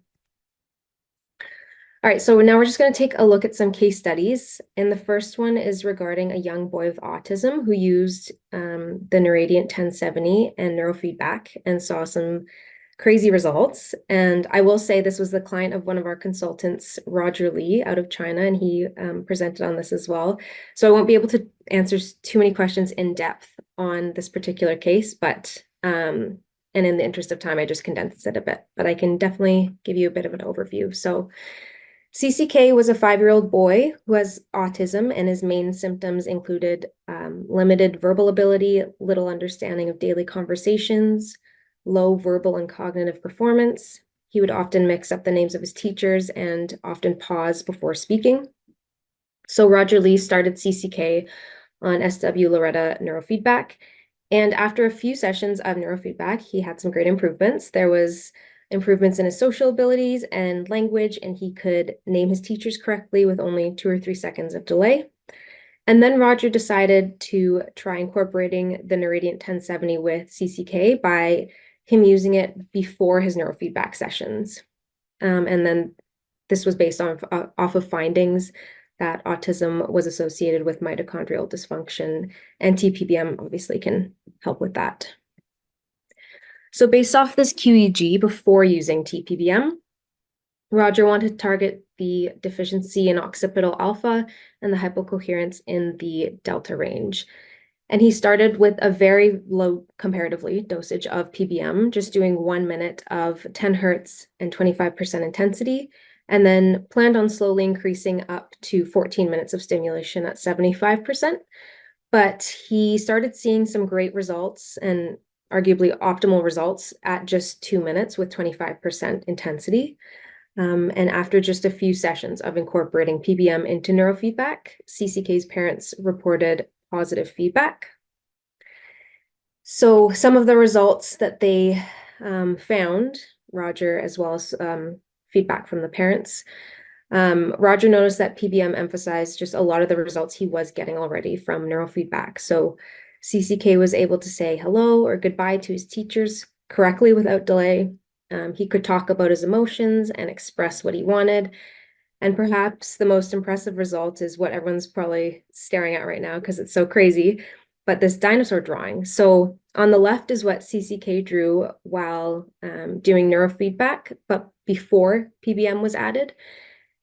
All right, so now we're just going to take a look at some case studies. And the first one is regarding a young boy with autism who used the Neuradiant 1070 and neurofeedback and saw some crazy results. And I will say this was the client of one of our consultants, Roger Lee, out of China, and he presented on this as well. So I won't be able to answer too many questions in depth on this particular case, but and in the interest of time, I just condensed it a bit, but I can definitely give you a bit of an overview. So CCK was a 5-year-old boy who has autism, and his main symptoms included limited verbal ability, little understanding of daily conversations, low verbal and cognitive performance. He would often mix up the names of his teachers and often pause before speaking. So Roger Lee started CCK on SW Loretta neurofeedback. And after a few sessions of neurofeedback, he had some great improvements. There was improvements in his social abilities and language, and he could name his teachers correctly with only 2 or 3 seconds of delay. And then Roger decided to try incorporating the Neuradiant 1070 with CCK by him using it before his neurofeedback sessions. And then this was based off of findings that autism was associated with mitochondrial dysfunction, and tPBM obviously can help with that. So based off this QEG before using tPBM, Roger wanted to target the deficiency in occipital alpha and the hypocoherence in the delta range. And he started with a very low comparatively dosage of PBM, just doing 1 minute of 10 hertz and 25% intensity, and then planned on slowly increasing up to 14 minutes of stimulation at 75%. But he started seeing some great results and arguably optimal results at just 2 minutes with 25% intensity. And after just a few sessions of incorporating PBM into neurofeedback, CCK's parents reported positive feedback. So some of the results that they found, Roger, as well as feedback from the parents, Roger noticed that PBM emphasized just a lot of the results he was getting already from neurofeedback. So CCK was able to say hello or goodbye to his teachers correctly without delay. He could talk about his emotions and express what he wanted. And perhaps the most impressive result is what everyone's probably staring at right now because it's so crazy, but this dinosaur drawing. So on the left is what CCK drew while doing neurofeedback, but before PBM was added.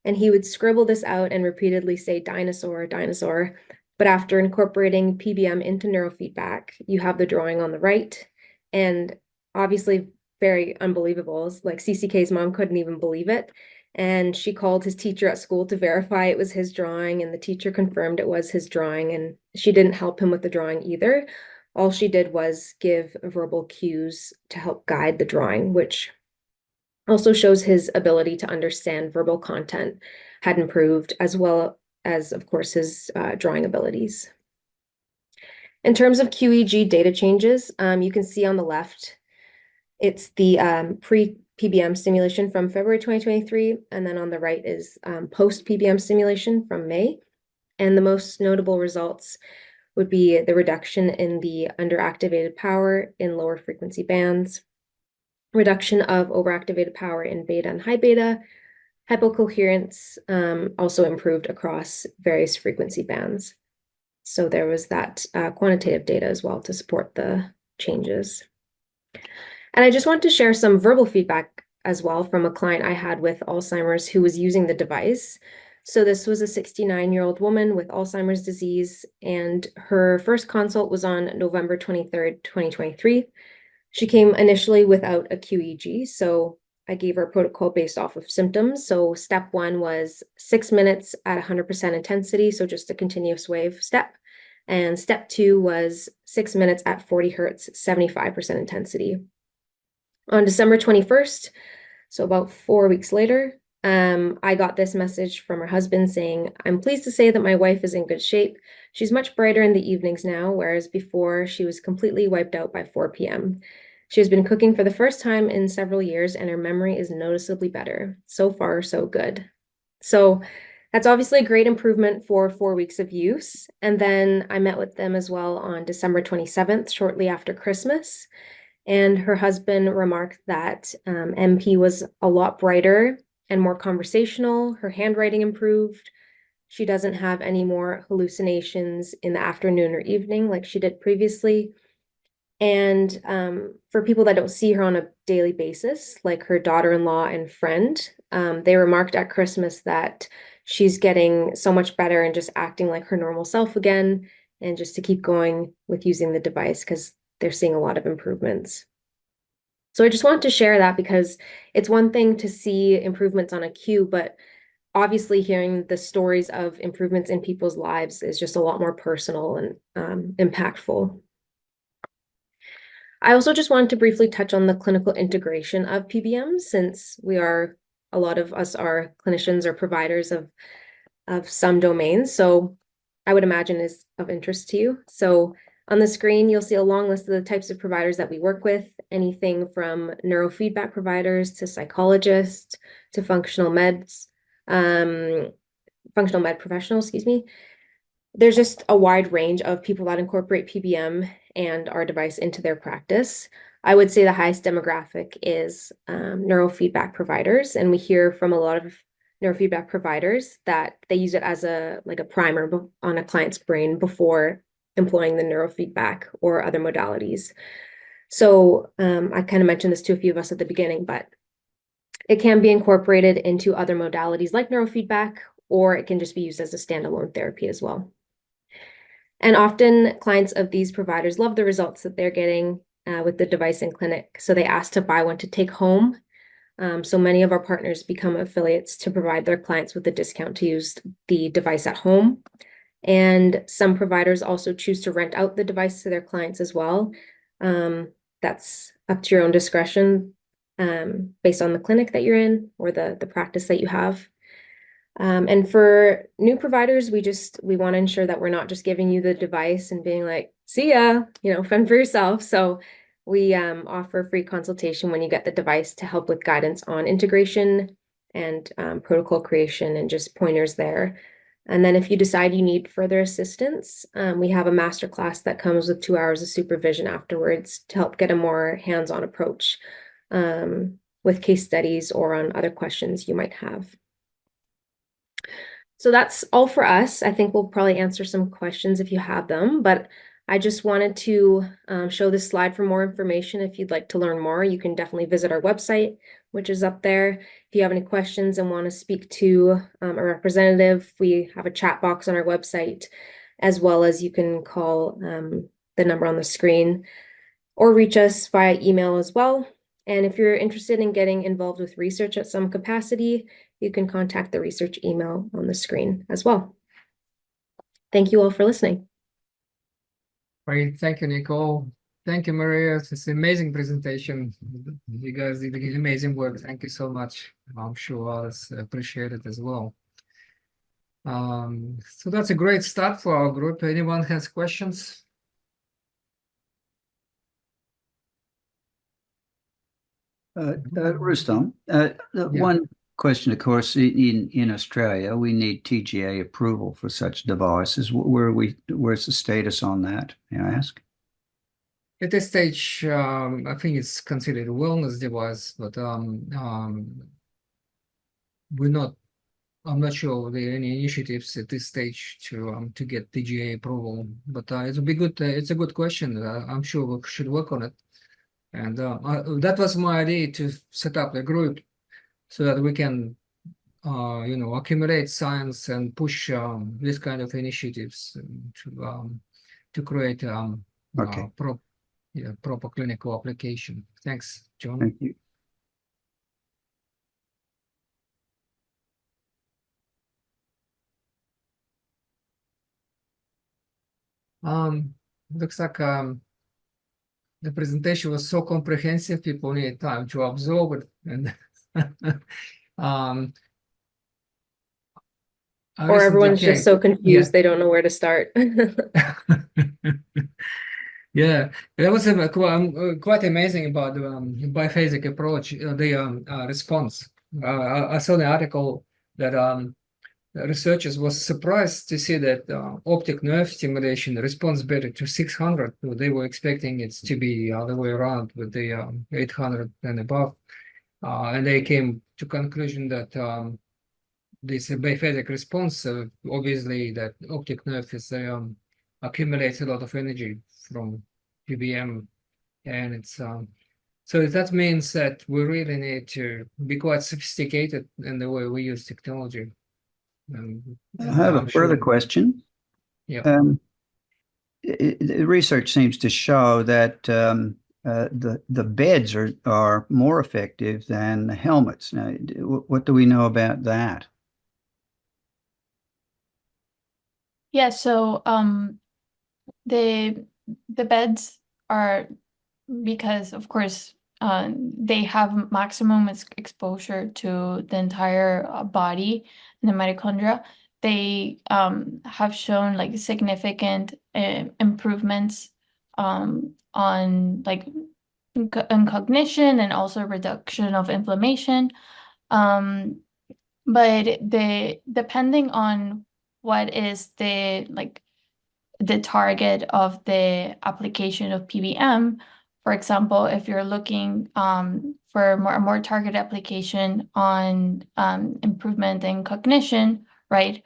And he would scribble this out and repeatedly say dinosaur, dinosaur. But after incorporating PBM into neurofeedback, you have the drawing on the right. And obviously very unbelievable. Like CCK's mom couldn't even believe it. And she called his teacher at school to verify it was his drawing, and the teacher confirmed it was his drawing, and she didn't help him with the drawing either. All she did was give verbal cues to help guide the drawing, which also shows his ability to understand verbal content had improved, as well as, of course, his drawing abilities. In terms of QEG data changes, you can see on the left, it's the pre-PBM stimulation from February 2023, and then on the right is post-PBM stimulation from May. And the most notable results would be the reduction in the underactivated power in lower frequency bands, reduction of overactivated power in beta and high beta, hypocoherence also improved across various frequency bands. So there was that quantitative data as well to support the changes. And I just want to share some verbal feedback as well from a client I had with Alzheimer's who was using the device. So this was a 69-year-old woman with Alzheimer's disease, and her first consult was on November 23rd, 2023. She came initially without a QEG, so I gave her a protocol based off of symptoms. So step 1 was 6 minutes at 100% intensity, so just a continuous wave step. And step 2 was 6 minutes at 40 hertz, 75% intensity. On December 21st, so about 4 weeks later, I got this message from her husband saying, "I'm pleased to say that my wife is in good shape. She's much brighter in the evenings now, whereas before she was completely wiped out by 4 p.m. She has been cooking for the first time in several years, and her memory is noticeably better. So far, so good." So that's obviously a great improvement for 4 weeks of use. And then I met with them as well on December 27th, shortly after Christmas. And her husband remarked that MP was a lot brighter and more conversational. Her handwriting improved. She doesn't have any more hallucinations in the afternoon or evening like she did previously. And for people that don't see her on a daily basis, like her daughter-in-law and friend, they remarked at Christmas that she's getting so much better and just acting like her normal self again, and just to keep going with using the device because they're seeing a lot of improvements. So I just want to share that because it's one thing to see improvements on a cue, but obviously hearing the stories of improvements in people's lives is just a lot more personal and impactful. I also just wanted to briefly touch on the clinical integration of PBM, since a lot of us are clinicians or providers of some domains. So I would imagine is of interest to you. So on the screen, you'll see a long list of the types of providers that we work with, anything from neurofeedback providers to psychologists to functional med professionals, excuse me. There's just a wide range of people that incorporate PBM and our device into their practice. I would say the highest demographic is neurofeedback providers, and we hear from a lot of neurofeedback providers that they use it as a primer on a client's brain before employing the neurofeedback or other modalities. So I kind of mentioned this to a few of us at the beginning, but it can be incorporated into other modalities like neurofeedback, or it can just be used as a standalone therapy as well. And often clients of these providers love the results that they're getting with the device in clinic. So they ask to buy one to take home. So many of our partners become affiliates to provide their clients with a discount to use the device at home. And some providers also choose to rent out the device to their clients as well. That's up to your own discretion based on the clinic that you're in or the practice that you have. And for new providers, we want to ensure that we're not just giving you the device and being like, see ya, fend for yourself. So we offer free consultation when you get the device to help with guidance on integration and protocol creation and just pointers there. And then if you decide you need further assistance, we have a masterclass that comes with 2 hours of supervision afterwards to help get a more hands-on approach with case studies or on other questions you might have. So that's all for us. I think we'll probably answer some questions if you have them, but I just wanted to show this slide for more information. If you'd like to learn more, you can definitely visit our website, which is up there. If you have any questions and want to speak to a representative, we have a chat box on our website, as well as you can call the number on the screen or reach us via email as well. And if you're interested in getting involved with research at some capacity, you can contact the research email on the screen as well. Thank you all for listening. Great. Thank you, Nicole. Thank you, Maria. It's an amazing presentation. You guys did amazing work. Thank you so much. I'm sure others appreciate it as well. So that's a great start for our group. Anyone has questions? Rustam, one question, of course, in Australia, we need TGA approval for such devices. Where's the status on that, may I ask? At this stage, I think it's considered a wellness device, but I'm not sure there are any initiatives at this stage to get TGA approval. But it would be good. It's a good question. I'm sure we should work on it. And that was my idea, to set up a group so that we can, accumulate science and push this kind of initiatives to create Okay. proper clinical application. Thanks, John. Thank you. Looks like the presentation was so comprehensive, people need time to absorb it. And Or everyone's just so confused, they don't know where to start. Yeah, that was quite amazing about the biphasic approach, the response. I saw the article that researchers was surprised to see that optic nerve stimulation responds better to 600. They were expecting it to be the other way around with the 800 and above. And they came to conclusion that this biphasic response, obviously that optic nerve is accumulates a lot of energy from tPBM, and it's so that means that we really need to be quite sophisticated in the way we use technology. I have a further question. Yeah. The research seems to show that the beds are more effective than the helmets. Now, what do we know about that? Yeah, so the beds are, because of course they have maximum exposure to the entire body and the mitochondria. They have shown like significant improvements on like in cognition and also reduction of inflammation. But depending on what is the target of the application of PBM. For example, if you're looking for a more targeted application on improvement in cognition, right?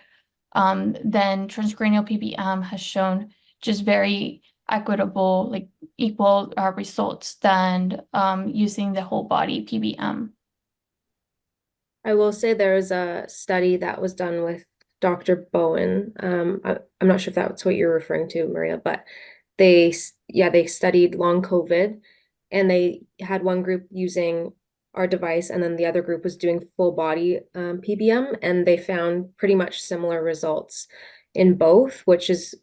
Then transcranial PBM has shown just very equitable, like equal results than using the whole body PBM. I will say there was a study that was done with Dr. Bowen. I'm not sure if that's what you're referring to, Maria, but they studied long COVID, and they had one group using our device, and then the other group was doing full body PBM, and they found pretty much similar results in both, which is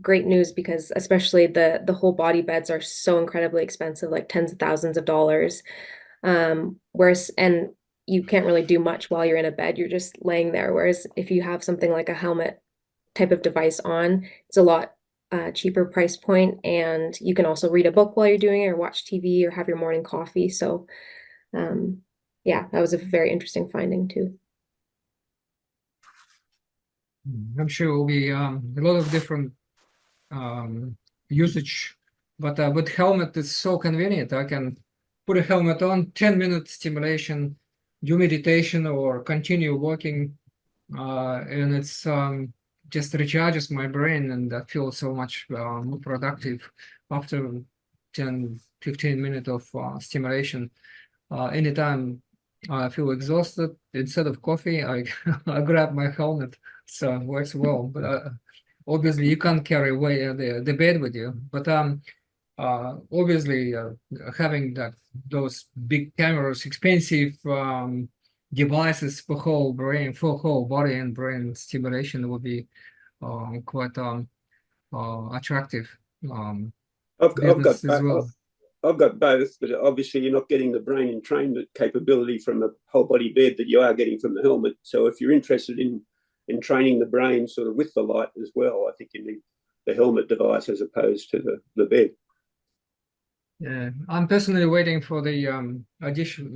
great news because especially the whole body beds are so incredibly expensive, like tens of thousands of dollars. Whereas, and you can't really do much while you're in a bed, you're just laying there. Whereas if you have something like a helmet type of device on, it's a lot cheaper price point, and you can also read a book while you're doing it or watch TV or have your morning coffee. So yeah, that was a very interesting finding too. I'm sure it will be a lot of different usage, but with helmet it's so convenient. I can put a helmet on, 10-minute stimulation, do meditation or continue working, and it's just recharges my brain, and I feel so much more productive after 10-15 minutes of stimulation. Anytime I feel exhausted, instead of coffee, I grab my helmet, so it works well. But obviously, you can't carry away the bed with you. But obviously, having those big cameras, expensive devices for whole brain, for whole body and brain stimulation would be quite attractive I've got business as well. I've got both, but obviously you're not getting the brain entrainment capability from a whole body bed that you are getting from the helmet. So if you're interested in training the brain sort of with the light as well, I think you need the helmet device as opposed to the bed. Yeah, I'm personally waiting for the addition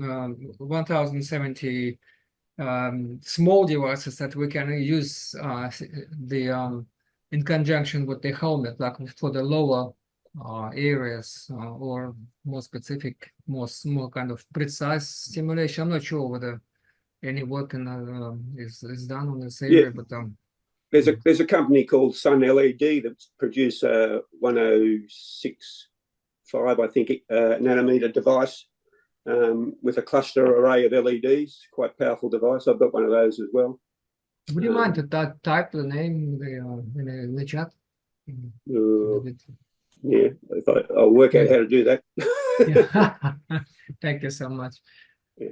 1070 small devices that we can use in conjunction with the helmet, like for the lower areas or more specific, more kind of precise stimulation. I'm not sure whether any work is done on this area, but there's a company called Sun LED that's produced a 106.5, I think, nanometer device with a cluster array of LEDs. Quite powerful device. I've got one of those as well. Would you mind to type the name in the chat? Yeah, I'll work out how to do that. Yeah. Thank you so much. Yeah.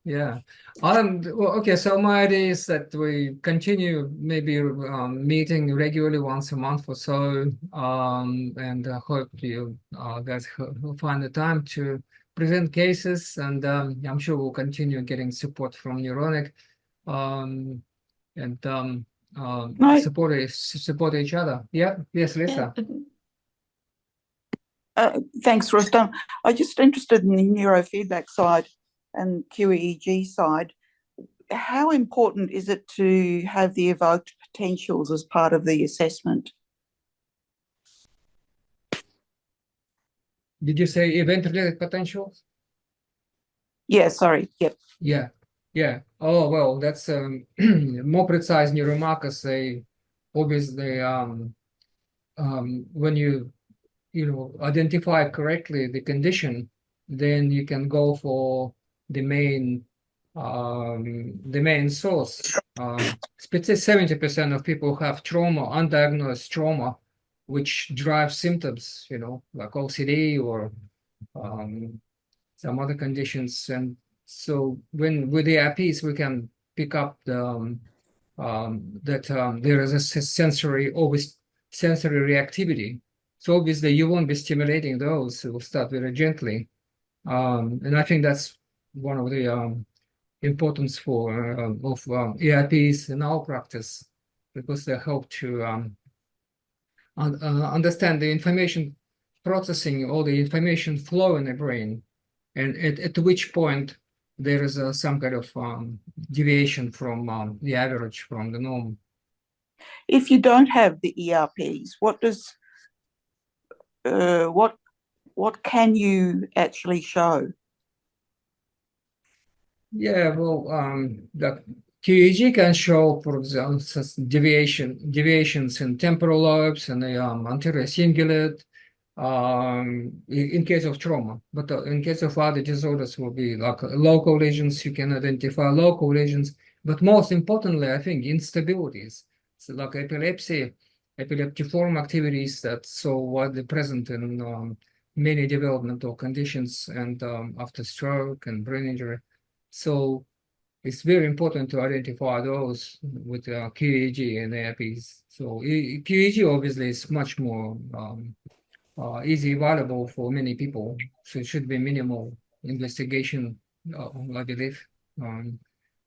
Yeah. Okay, so my idea is that we continue maybe meeting regularly once a month or so, and hope you guys will find the time to present cases, and I'm sure we'll continue getting support from Neuronic, and support each other. Yeah. Yes, Lisa. Thanks, Rustam. I'm just interested in the neurofeedback side and QEEG side. How important is it to have the evoked potentials as part of the assessment? Did you say event-related potentials? Yeah, sorry. Yep. Yeah. Oh, well, that's more precise neuromarkers. They obviously when you identify correctly the condition, then you can go for the main source. 70% of people have trauma, undiagnosed trauma, which drives symptoms, like OCD or some other conditions. And so with the IPs, we can pick up that there is a sensory reactivity. So obviously you won't be stimulating those. It will start very gently. And I think that's one of the importance of EIPs in our practice, because they help to understand the information processing, all the information flow in the brain, and at which point there is some kind of deviation from the average, from the norm. If you don't have the ERPs, what can you actually show? Yeah, well, the QEEG can show, for example, deviations in temporal lobes and the anterior cingulate in case of trauma. But in case of other disorders, will be like local lesions. You can identify local lesions. But most importantly, I think instabilities. So like epilepsy, epileptiform activities that's so widely present in many developmental conditions and after stroke and brain injury. So it's very important to identify those with QEEG and AIPs. So QEEG obviously is much more easy available for many people. So it should be minimal investigation, I believe.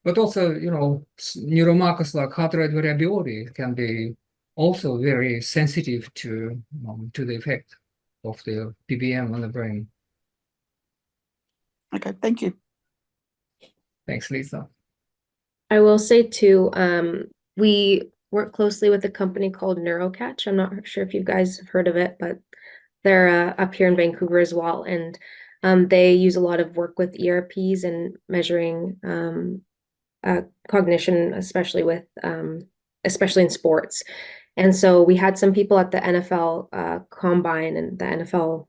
But also, neuromarkers like heart rate variability can be also very sensitive to the effect of the PBM on the brain. Okay, thank you. Thanks, Lisa. I will say too, we work closely with a company called NeuroCatch. I'm not sure if you guys have heard of it, but they're up here in Vancouver as well. And they use a lot of work with ERPs and measuring cognition, especially in sports. And so we had some people at the NFL combine and the NFL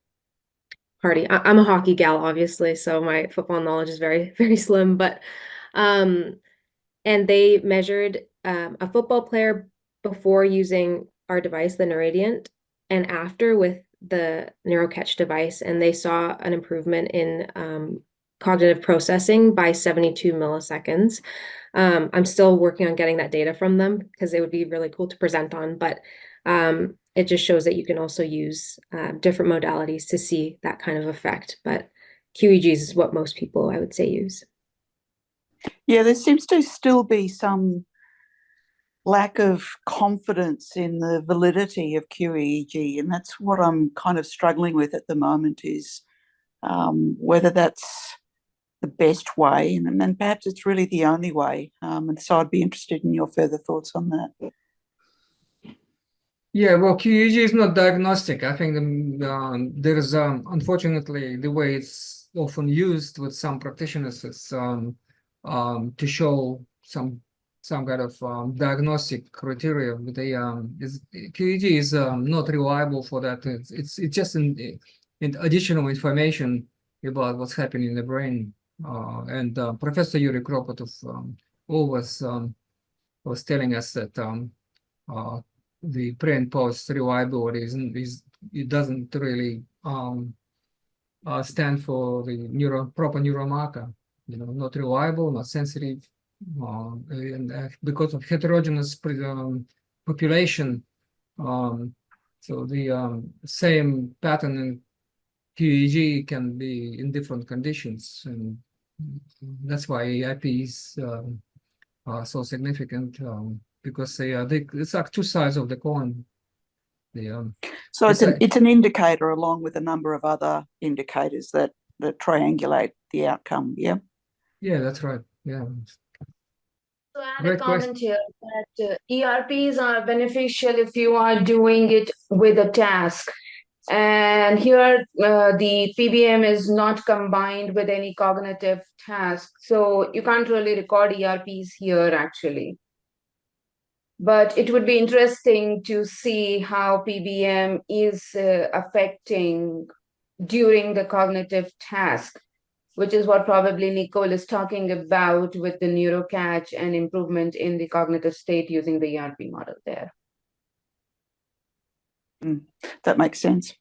party. I'm a hockey gal, obviously, so my football knowledge is very, very slim. But and they measured a football player before using our device, the Neuradiant, and after with the NeuroCatch device, and they saw an improvement in cognitive processing by 72 milliseconds. I'm still working on getting that data from them because it would be really cool to present on, but it just shows that you can also use different modalities to see that kind of effect. But QEEGs is what most people, I would say, use. Yeah, there seems to still be some lack of confidence in the validity of QEEG, and that's what I'm kind of struggling with at the moment is whether that's the best way, and perhaps it's really the only way. And so I'd be interested in your further thoughts on that. Yeah, well, QEEG is not diagnostic. I think there is, unfortunately, the way it's often used with some practitioners, it's to show some kind of diagnostic criteria. But QEEG is not reliable for that. It's just in additional information about what's happening in the brain. And Professor Yuri Kropotov always was telling us that the pre and post reliability it doesn't really stand for the proper neuromarker. Not reliable, not sensitive, and because of heterogeneous population. So the same pattern in QEEG can be in different conditions, and that's why IPs are so significant. Because it's like two sides of the coin. So it's an indicator along with a number of other indicators that triangulate the outcome. Yeah. Yeah, that's right. Yeah. So add Great a comment here that ERPs are beneficial if you are doing it with a task. And here the PBM is not combined with any cognitive task. So you can't really record ERPs here actually. But it would be interesting to see how PBM is affecting during the cognitive task, which is what probably Nicole is talking about with the NeuroCatch and improvement in the cognitive state using the ERP model there. That makes sense.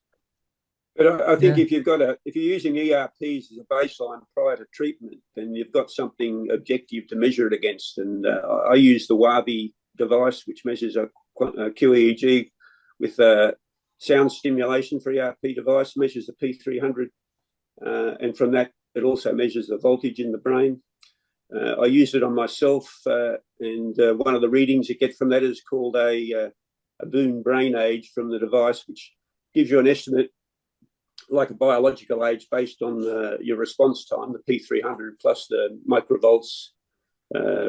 But I think if you're using ERPs as a baseline prior to treatment, then you've got something objective to measure it against. And I use the Wavi device, which measures a QEEG with sound stimulation for ERP device, measures the P300, and from that it also measures the voltage in the brain. I use it on myself, and one of the readings you get from that is called a Boone brain age from the device, which gives you an estimate like a biological age based on your response time, the P300 plus the microvolts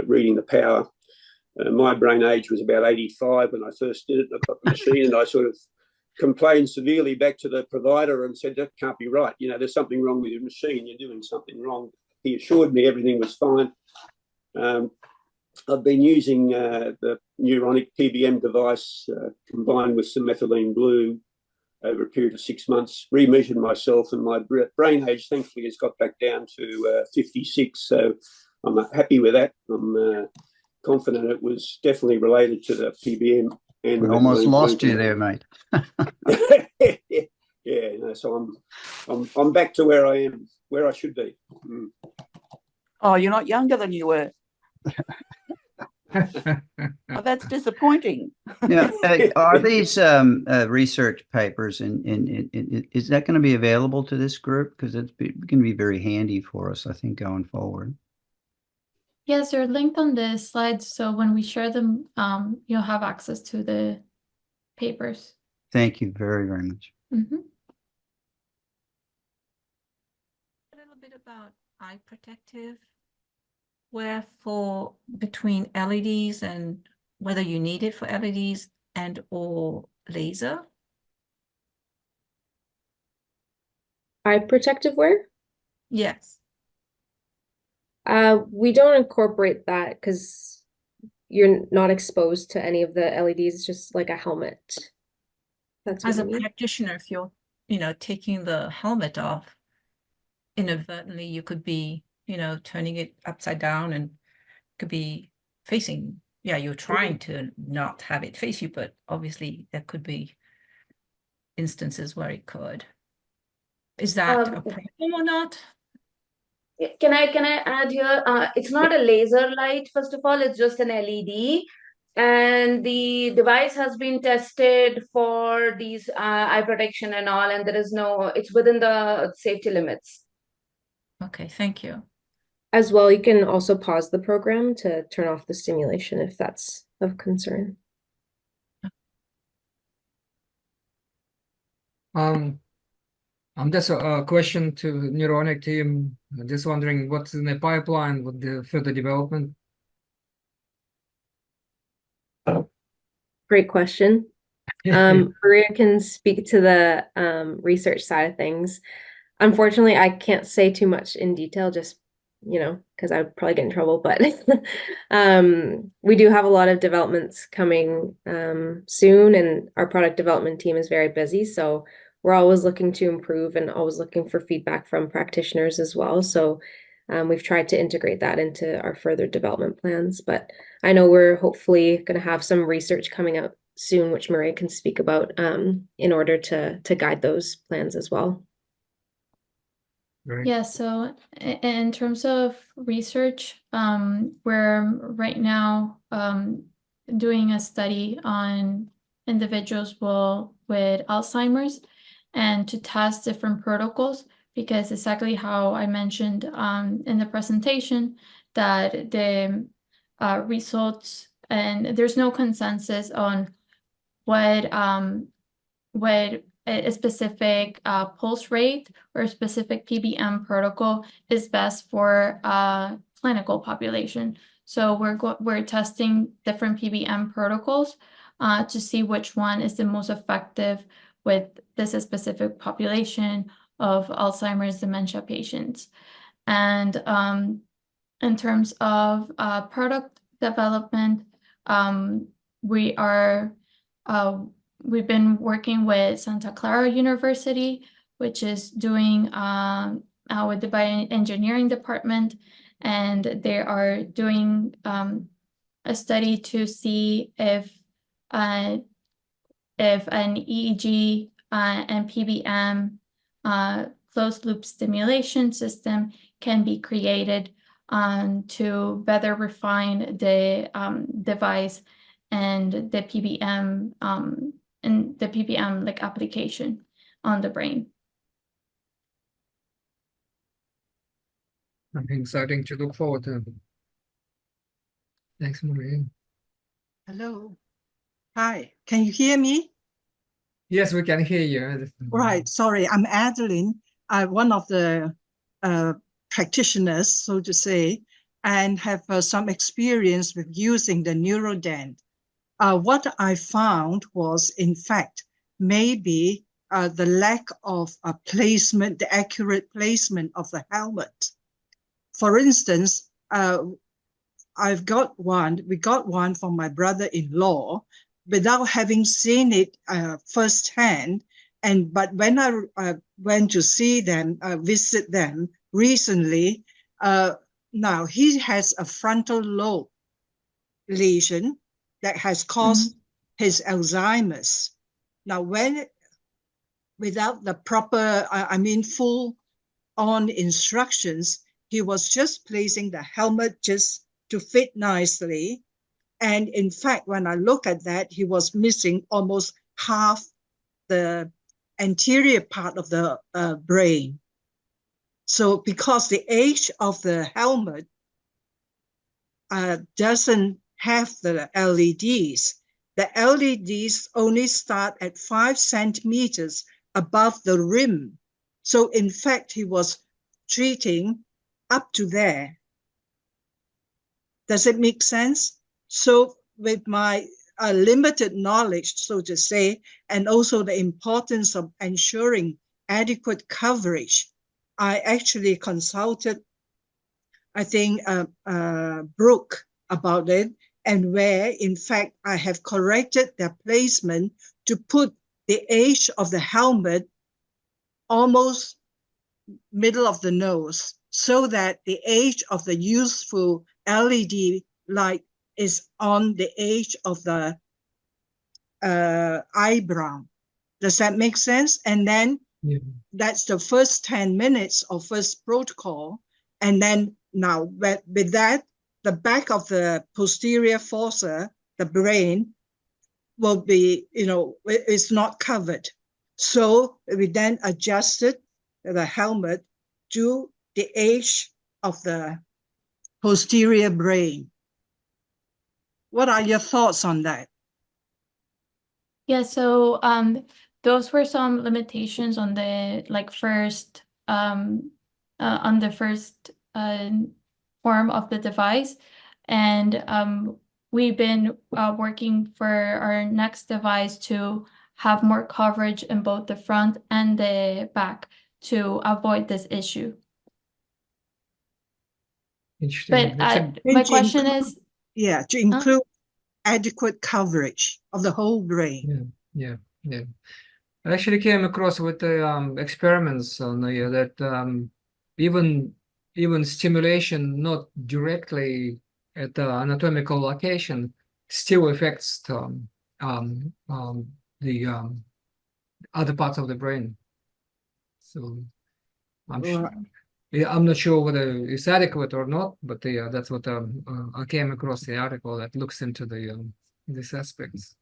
reading the power. My brain age was about 85 when I first did it. I got the machine and I sort of complained severely back to the provider and said, that can't be right. There's something wrong with your machine. You're doing something wrong. He assured me everything was fine. I've been using the neuronic tPBM device combined with some methylene blue over a period of 6 months, remeasured myself, and my brain age thankfully has got back down to 56. So I'm happy with that. I'm confident it was definitely related to the PBM. And we almost lost you there, mate. Yeah, no, so I'm back to where I am, where I should be. Mm. Oh, you're not younger than you were. Oh, that's disappointing. Yeah, are these research papers is that going to be available to this group? Because it's going to be very handy for us, I think, going forward. Yes, they're linked on the slides, so when we share them, you'll have access to the papers. Thank you very, very much. Mm-hmm. A little bit about eye protective, where for between LEDs and whether you need it for LEDs and or laser. Eye protective wear? Yes. We don't incorporate that because you're not exposed to any of the LEDs. It's just like a helmet. That's what As you a mean. practitioner, if you're, taking the helmet off, inadvertently you could be, turning it upside down and could be facing, you're trying to not have it face you, but obviously there could be instances where it could. Is that a problem or not? Can I add here? It's not a laser light, first of all, it's just an LED. And the device has been tested for these eye protection and all, and it's within the safety limits. Okay, thank you. As well, you can also pause the program to turn off the stimulation if that's of concern. Just a question to Neuronic team. I'm just wondering what's in the pipeline with the further development. Great question. Maria can speak to the research side of things. Unfortunately, I can't say too much in detail, just because I'd probably get in trouble. But we do have a lot of developments coming soon, and our product development team is very busy. So we're always looking to improve and always looking for feedback from practitioners as well. So we've tried to integrate that into our further development plans. But I know we're hopefully going to have some research coming out soon, which Maria can speak about in order to guide those plans as well. Right. Yeah, so in terms of research, we're right now doing a study on individuals with Alzheimer's and to test different protocols, because exactly how I mentioned in the presentation, that the results, and there's no consensus on what a specific pulse rate or a specific PBM protocol is best for clinical population. So we're testing different PBM protocols to see which one is the most effective with this specific population of Alzheimer's dementia patients. And in terms of product development, we've been working with Santa Clara University, which is doing with the bioengineering department, and they are doing a study to see if an EEG and PBM closed loop stimulation system can be created to better refine the device and the PBM like application on the brain. Something exciting to look forward to. Thanks, Maria. Hello. Hi, can you hear me? Yes, we can hear you. Right, sorry, I'm Adeline. I'm one of the practitioners, so to say, and have some experience with using the NeuroDent. What I found was, in fact, maybe the lack of placement, the accurate placement of the helmet. For instance, we got one from my brother-in-law without having seen it firsthand. But when I went to see them, visit them recently, now he has a frontal lobe lesion that has caused his Alzheimer's. Now, without the proper, full on instructions, he was just placing the helmet just to fit nicely. And in fact, when I look at that, he was missing almost half the anterior part of the brain. So because the age of the helmet doesn't have the LEDs, the LEDs only start at 5 centimeters above the rim. So in fact, he was treating up to there. Does it make sense? So with my limited knowledge, so to say, and also the importance of ensuring adequate coverage, I actually consulted, I think, Brooke about it, and where, in fact, I have corrected their placement to put the age of the helmet almost middle of the nose, so that the age of the useful LED light is on the edge of the eyebrow. Does that make sense? And then that's the first 10 minutes of first protocol. And then now with that, the back of the posterior fossa, the brain, will be, it's not covered. So we then adjusted the helmet to the age of the posterior brain. What are your thoughts on that? Yeah, so those were some limitations on the first form of the device, and we've been working for our next device to have more coverage in both the front and the back to avoid this issue. Interesting. But my question is, to include adequate coverage of the whole brain. Yeah. I actually came across with the experiments on that even stimulation not directly at the anatomical location still affects the other parts of the brain. So I'm not sure whether it's adequate or not, but that's what I came across the article that looks into these aspects.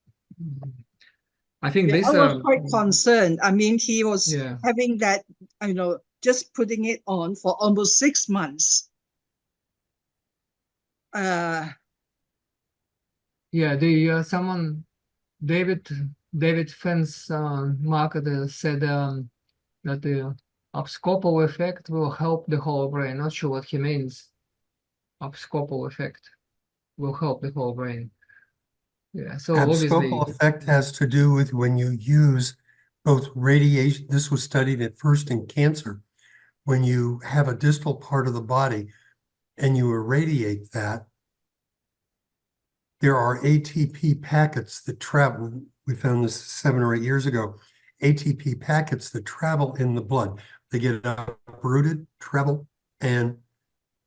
I think I was quite concerned. He was having that, just putting it on for almost 6 months. Someone, David Fence marketer said that the abscopal effect will help the whole brain. Not sure what he means. Abscopal effect will help the whole brain. Yeah, so abscopal effect has to do with when you use both radiation. This was studied at first in cancer. When you have a distal part of the body and you irradiate that, there are ATP packets that travel. We found this 7 or 8 years ago. ATP packets that travel in the blood. They get uprooted, travel, and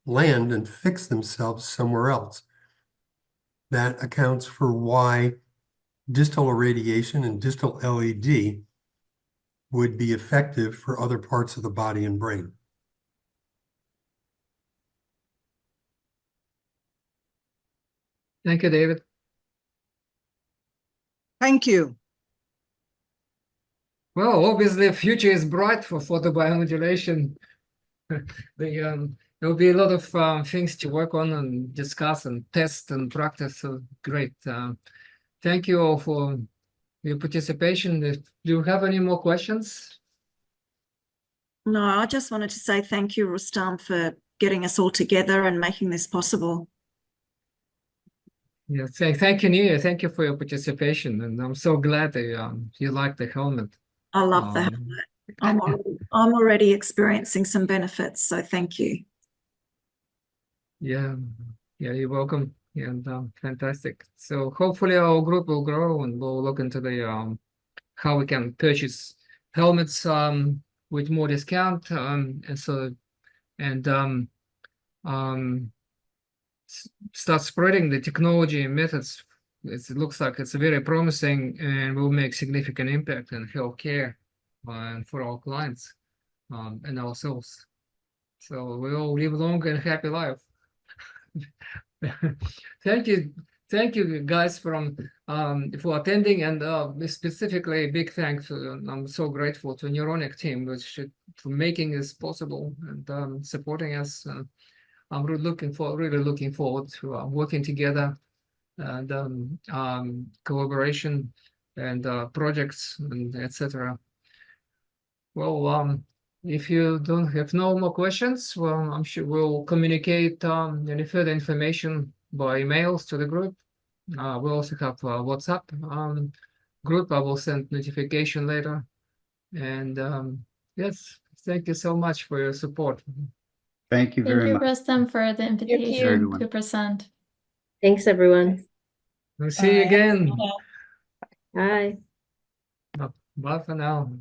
land and fix themselves somewhere else. That accounts for why distal irradiation and distal LED would be effective for other parts of the body and brain. Thank you, David. Thank you. Well, obviously, the future is bright for photobiomodulation. There'll be a lot of things to work on and discuss and test and practice. So great. Thank you all for your participation. Do you have any more questions? No, I just wanted to say thank you, Rustam, for getting us all together and making this possible. Yeah, thank you, Nia. Thank you for your participation. And I'm so glad that you like the helmet. I love the helmet. I'm already experiencing some benefits, so thank you. Yeah. Yeah, you're welcome. And fantastic. So hopefully our group will grow, and we'll look into the how we can purchase helmets with more discount, and so and start spreading the technology and methods. It looks like it's very promising and will make significant impact in healthcare and for our clients and ourselves. So we all live long and happy life. Thank you guys for attending, and specifically a big thanks. I'm so grateful to Neuronic team for making this possible and supporting us. I'm really looking forward to working together and collaboration and projects and etc. Well, if you don't have no more questions, well, I'm sure we'll communicate any further information by emails to the group. We also have a WhatsApp group. I will send notification later. And yes, thank you so much for your support. Thank you Thank very you, much. Rustam, for the invitation everyone. to present. Thanks, everyone. We'll see you again. Bye. Bye for now.